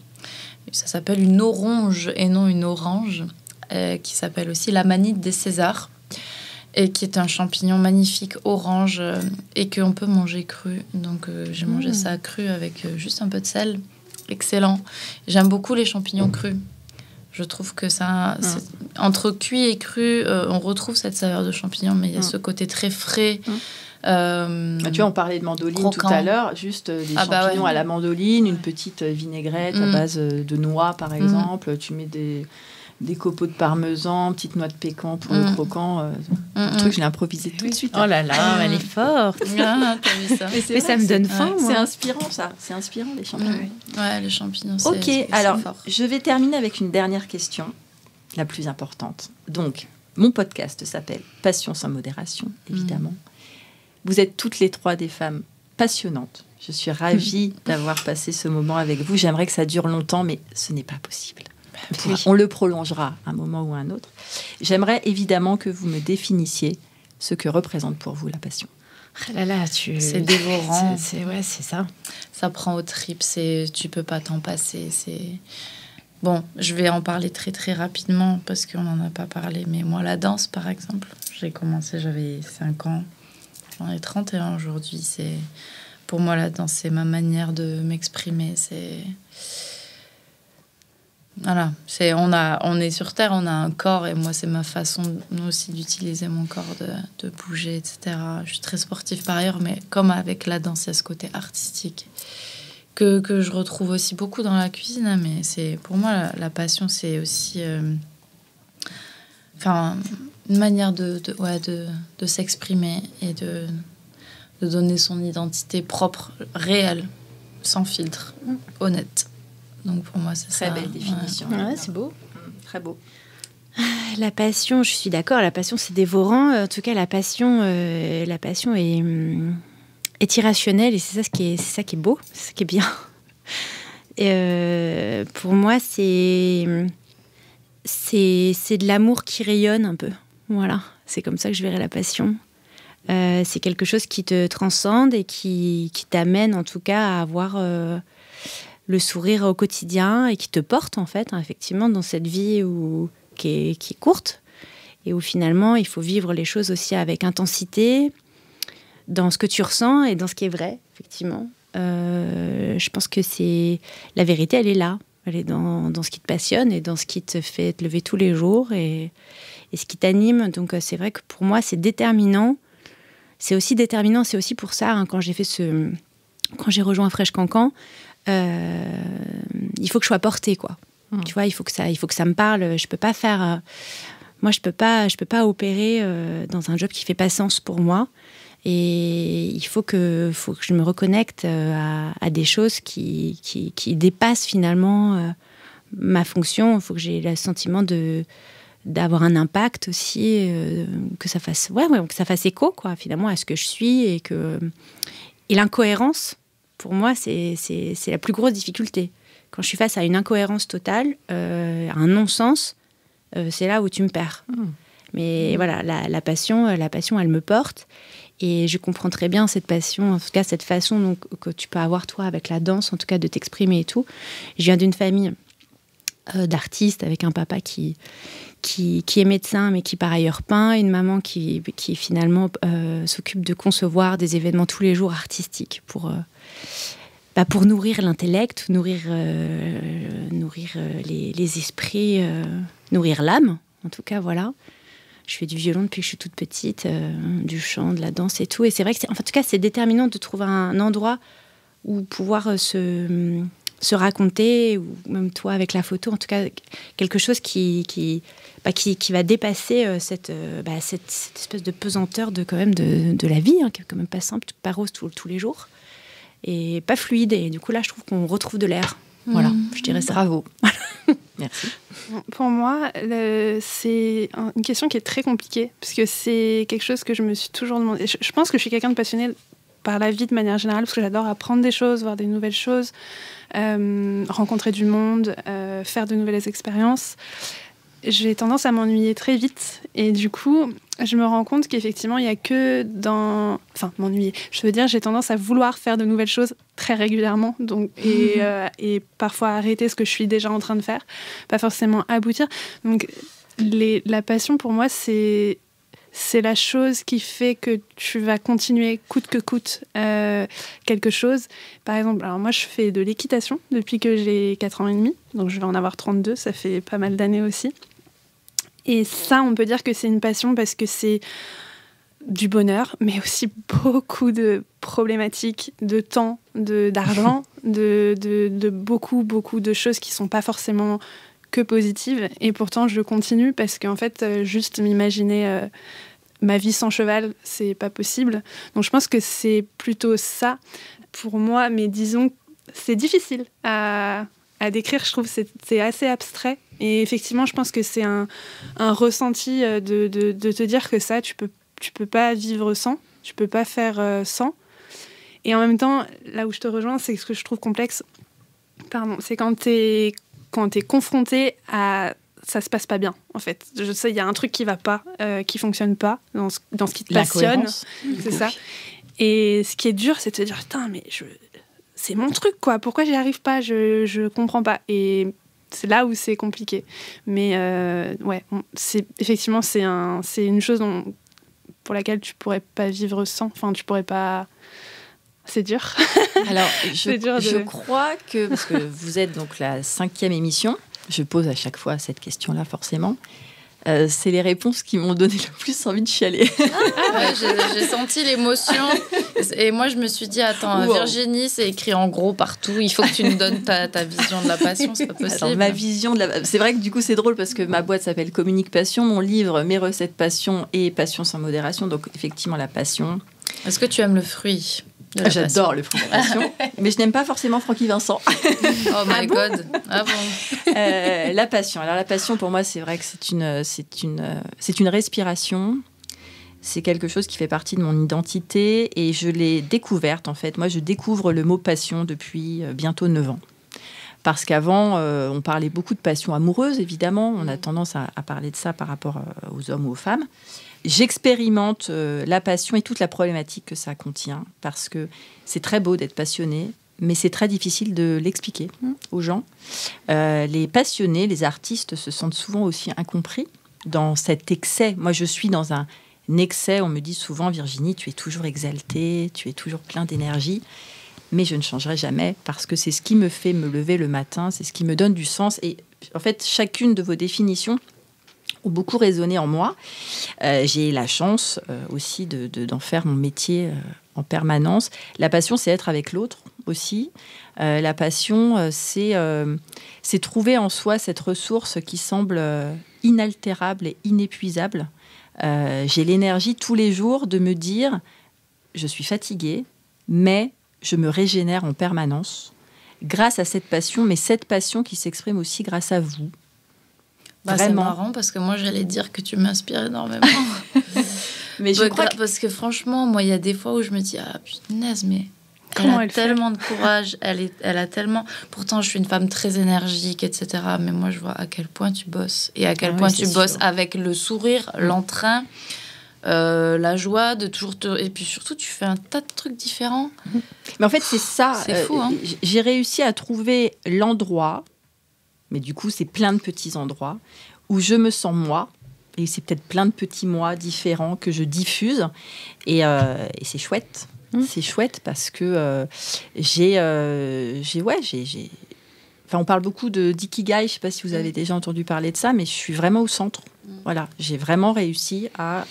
Ça s'appelle une oronge et non une orange, qui s'appelle aussi l'amanite des Césars, et qui est un champignon magnifique orange et qu'on peut manger cru. Donc j'ai mangé ça cru avec juste un peu de sel. excellent. J'aime beaucoup les champignons crus. Je trouve que ça, entre cuit et cru, on retrouve cette saveur de champignon, mais il y a ce côté très frais. Tu vois, on parlait de mandoline croquant. Tout à l'heure, juste des champignons à la mandoline, une petite vinaigrette à base de noix, par exemple. Tu mets des copeaux de parmesan, petite noix de pécan pour le croquant. Le truc, je l'ai improvisé tout de suite. Oh là là, elle est forte. T'as vu ça. Mais ça me donne faim, moi. C'est inspirant, ça. C'est inspirant, les champignons. Ouais, les champignons, c'est alors, fort. Je vais terminer avec une dernière question, la plus importante. Donc, mon podcast s'appelle Passion sans modération, évidemment. Vous êtes toutes les 3 des femmes passionnantes. Je suis ravie d'avoir passé ce moment avec vous. J'aimerais que ça dure longtemps, mais ce n'est pas possible. On le prolongera un moment ou un autre. J'aimerais évidemment que vous me définissiez ce que représente pour vous la passion. Ah là là, c'est dévorant. C'est ça. Ça prend aux tripes. Tu peux pas t'en passer. Bon, je vais en parler très très rapidement parce qu'on n'en a pas parlé. Mais moi, la danse, par exemple, j'ai commencé, j'avais 5 ans. J'en ai 31 aujourd'hui. Pour moi, la danse, c'est ma manière de m'exprimer. Voilà, on est sur Terre, on a un corps, et moi, c'est ma façon aussi d'utiliser mon corps, de bouger, etc. Je suis très sportive par ailleurs, mais comme avec la danse, il y a ce côté artistique que je retrouve aussi beaucoup dans la cuisine. Mais pour moi, la passion, c'est aussi une manière de s'exprimer et de donner son identité propre, réelle, sans filtre, honnête. Donc pour moi, c'est très ça. Belle définition. Ouais, c'est beau. Très beau. La passion, je suis d'accord, la passion, c'est dévorant. En tout cas, la passion est irrationnelle, et c'est ça qui est beau, c'est ça qui est bien. Et pour moi, c'est de l'amour qui rayonne un peu. Voilà, c'est comme ça que je verrais la passion. C'est quelque chose qui te transcende et qui t'amène en tout cas à avoir le sourire au quotidien, et qui te porte en fait, effectivement, dans cette vie qui est courte, et où finalement il faut vivre les choses aussi avec intensité, dans ce que tu ressens et dans ce qui est vrai, effectivement. Je pense que la vérité, elle est là. Elle est dans ce qui te passionne et dans ce qui te fait te lever tous les jours et ce qui t'anime. Donc c'est vrai que pour moi, c'est déterminant. C'est aussi déterminant, c'est aussi pour ça, quand j'ai rejoint Fresh Cancan, il faut que je sois portée, quoi. Tu vois, il faut que ça me parle. Je peux pas faire... moi, je peux pas opérer dans un job qui fait pas sens pour moi. Et il faut que je me reconnecte à des choses qui dépassent finalement ma fonction. Il faut que j'ai le sentiment d'avoir un impact aussi, que ça fasse écho, quoi, finalement, à ce que je suis. Et l'incohérence, pour moi, c'est la plus grosse difficulté. Quand je suis face à une incohérence totale, à un non-sens, c'est là où tu me perds. Mais voilà, la passion, elle me porte. Et je comprends très bien cette passion, en tout cas cette façon donc, que tu peux avoir toi avec la danse, en tout cas de t'exprimer et tout. Je viens d'une famille d'artistes avec un papa qui est médecin mais qui par ailleurs peint, une maman qui finalement s'occupe de concevoir des événements tous les jours artistiques pour nourrir l'intellect, nourrir les esprits, nourrir l'âme, en tout cas voilà. Je fais du violon depuis que je suis toute petite, du chant, de la danse et tout. Et c'est vrai que en tout cas, c'est déterminant de trouver un endroit où pouvoir se raconter, ou même toi avec la photo, en tout cas, quelque chose qui va dépasser cette espèce de pesanteur quand même de la vie, qui est quand même pas simple, pas rose tous les jours, et pas fluide. Et du coup, là, je trouve qu'on retrouve de l'air. Voilà, je dirais ça. Bravo. Merci. Pour moi, c'est une question qui est très compliquée, parce que c'est quelque chose que je me suis toujours demandé. Je pense que je suis quelqu'un de passionné par la vie de manière générale, parce que j'adore apprendre des choses, voir des nouvelles choses, rencontrer du monde, faire de nouvelles expériences. J'ai tendance à m'ennuyer très vite, et du coup, je me rends compte qu'effectivement, il n'y a que dans... Enfin, m'ennuyer. Je veux dire, j'ai tendance à vouloir faire de nouvelles choses très régulièrement, donc, et parfois arrêter ce que je suis déjà en train de faire, pas forcément aboutir. Donc, la passion, pour moi, c'est c'est la chose qui fait que tu vas continuer coûte que coûte quelque chose. Par exemple, alors moi je fais de l'équitation depuis que j'ai 4 ans et demi, donc je vais en avoir 32, ça fait pas mal d'années aussi. Et ça, on peut dire que c'est une passion parce que c'est du bonheur, mais aussi beaucoup de problématiques, de temps, d'argent, de beaucoup de choses qui sont pas forcément que positives. Et pourtant, je continue parce qu'en fait, juste m'imaginer ma vie sans cheval, c'est pas possible. Donc je pense que c'est plutôt ça pour moi, mais disons, c'est difficile à décrire, je trouve, c'est assez abstrait. Et effectivement, je pense que c'est un ressenti de te dire que ça, tu peux pas vivre sans, tu peux pas faire sans. Et en même temps, là où je te rejoins, c'est ce que je trouve complexe, c'est quand t'es confronté à ça se passe pas bien, en fait. Je sais, il y a un truc qui va pas, qui fonctionne pas dans ce qui te passionne. C'est ça. Et ce qui est dur, c'est de te dire, putain, mais c'est mon truc, quoi. Pourquoi j'y arrive pas ? Je comprends pas. Et c'est là où c'est compliqué. Mais ouais, effectivement, c'est une chose pour laquelle tu pourrais pas vivre sans. Enfin, tu pourrais pas... C'est dur. Alors, je crois que, parce que vous êtes donc la 5e émission, je pose à chaque fois cette question-là, forcément. C'est les réponses qui m'ont donné le plus envie de chialer. Ouais, j'ai senti l'émotion. Et moi, je me suis dit, attends, wow. Virginie, c'est écrit en gros partout. Il faut que tu nous donnes ta vision de la passion. C'est pas possible. Alors, ma vision de la... C'est vrai que du coup, c'est drôle parce que ma boîte s'appelle Communique Passion. Mon livre, Mes recettes passion et Passion sans modération. Donc, effectivement, la passion. Est-ce que tu aimes le fruit ? J'adore le fruit de la passion, mais je n'aime pas forcément Francky Vincent. Oh my God. Ah bon. La passion. Alors la passion, pour moi, c'est vrai que c'est une respiration. C'est quelque chose qui fait partie de mon identité et je l'ai découverte, en fait. Moi, je découvre le mot passion depuis bientôt 9 ans. Parce qu'avant, on parlait beaucoup de passion amoureuse, évidemment. On a tendance à parler de ça par rapport aux hommes ou aux femmes. J'expérimente la passion et toute la problématique que ça contient, parce que c'est très beau d'être passionné, mais c'est très difficile de l'expliquer aux gens. Les passionnés, les artistes se sentent souvent aussi incompris dans cet excès. Moi, je suis dans un excès. On me dit souvent, Virginie, tu es toujours exaltée, tu es toujours plein d'énergie. Mais je ne changerai jamais, parce que c'est ce qui me fait me lever le matin, c'est ce qui me donne du sens. Et en fait, chacune de vos définitions ont beaucoup résonné en moi. J'ai la chance aussi d'en faire mon métier en permanence. La passion, c'est être avec l'autre aussi. La passion, c'est trouver en soi cette ressource qui semble inaltérable et inépuisable. J'ai l'énergie tous les jours de me dire, je suis fatiguée, mais je me régénère en permanence grâce à cette passion, mais cette passion qui s'exprime aussi grâce à vous. C'est marrant parce que moi j'allais dire que tu m'inspires énormément. Mais je crois parce que franchement, moi il y a des fois où je me dis punaise, mais elle a tellement de courage, elle a tellement. Pourtant je suis une femme très énergique, etc. Mais moi je vois à quel point tu bosses et à quel point tu bosses avec le sourire, l'entrain, la joie de toujours et puis surtout tu fais un tas de trucs différents. Mais en fait c'est ça. C'est fou. Hein. J'ai réussi à trouver l'endroit. Mais du coup, c'est plein de petits endroits où je me sens moi. Et c'est peut-être plein de petits moi différents que je diffuse. Et c'est chouette. C'est chouette parce que Enfin, on parle beaucoup d'ikigai. Je ne sais pas si vous avez déjà entendu parler de ça, mais je suis vraiment au centre. Voilà, j'ai vraiment réussi à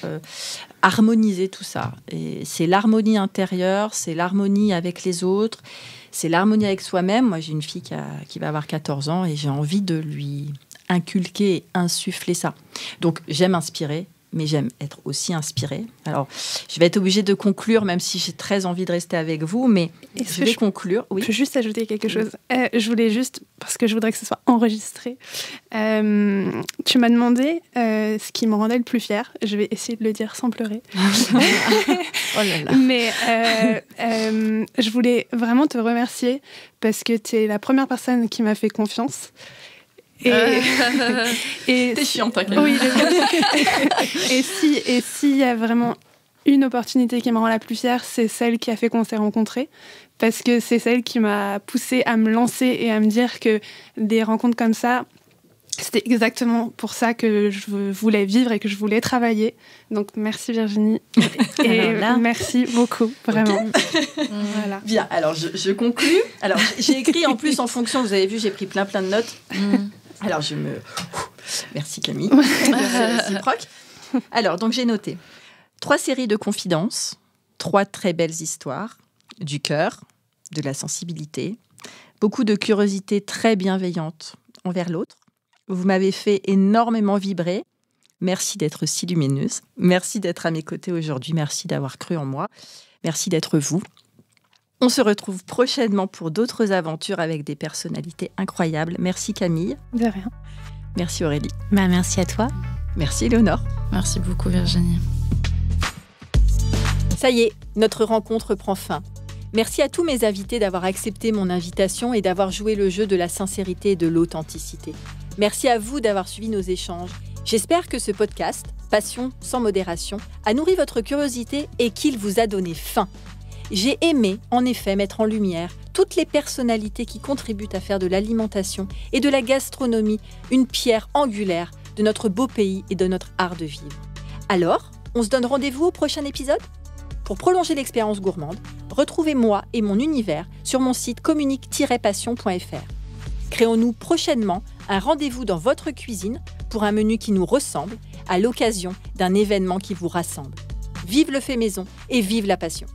harmoniser tout ça. Et c'est l'harmonie intérieure, c'est l'harmonie avec les autres. C'est l'harmonie avec soi-même. Moi, j'ai une fille qui va avoir 14 ans et j'ai envie de lui inculquer et insuffler ça. Donc, j'aime inspirer, mais j'aime être aussi inspirée. Alors, je vais être obligée de conclure, même si j'ai très envie de rester avec vous, mais je vais conclure. Oui. Je peux juste ajouter quelque chose. Je voulais juste, parce que je voudrais que ce soit enregistré, tu m'as demandé ce qui me rendait le plus fière. Je vais essayer de le dire sans pleurer. Oh là là. Mais je voulais vraiment te remercier parce que tu es la première personne qui m'a fait confiance. Et t'es chiante, toi. Oui. Et s'il y a vraiment une opportunité qui me rend la plus fière, c'est celle qui a fait qu'on s'est rencontrés, parce que c'est celle qui m'a poussée à me lancer et à me dire que des rencontres comme ça, C'était exactement pour ça que je voulais vivre et que je voulais travailler. Donc, merci Virginie. Et merci beaucoup, vraiment. Okay. Voilà. Bien, alors je conclus. Alors, j'ai écrit en plus en fonction, vous avez vu, j'ai pris plein de notes. Alors, merci Camille. Réciproque. Alors, donc j'ai noté 3 séries de confidences, 3 très belles histoires, du cœur, de la sensibilité, beaucoup de curiosité très bienveillante envers l'autre. Vous m'avez fait énormément vibrer. Merci d'être si lumineuse. Merci d'être à mes côtés aujourd'hui. Merci d'avoir cru en moi. Merci d'être vous. On se retrouve prochainement pour d'autres aventures avec des personnalités incroyables. Merci Camille. De rien. Merci Aurélie. Merci à toi. Merci Éléonore. Merci beaucoup Virginie. Ça y est, notre rencontre prend fin. Merci à tous mes invités d'avoir accepté mon invitation et d'avoir joué le jeu de la sincérité et de l'authenticité. Merci à vous d'avoir suivi nos échanges. J'espère que ce podcast, Passion sans modération, a nourri votre curiosité et qu'il vous a donné faim. J'ai aimé, en effet, mettre en lumière toutes les personnalités qui contribuent à faire de l'alimentation et de la gastronomie une pierre angulaire de notre beau pays et de notre art de vivre. Alors, on se donne rendez-vous au prochain épisode ? Pour prolonger l'expérience gourmande, retrouvez moi et mon univers sur mon site communique-passion.fr. Créons-nous prochainement un rendez-vous dans votre cuisine pour un menu qui nous ressemble à l'occasion d'un événement qui vous rassemble. Vive le fait maison et vive la passion!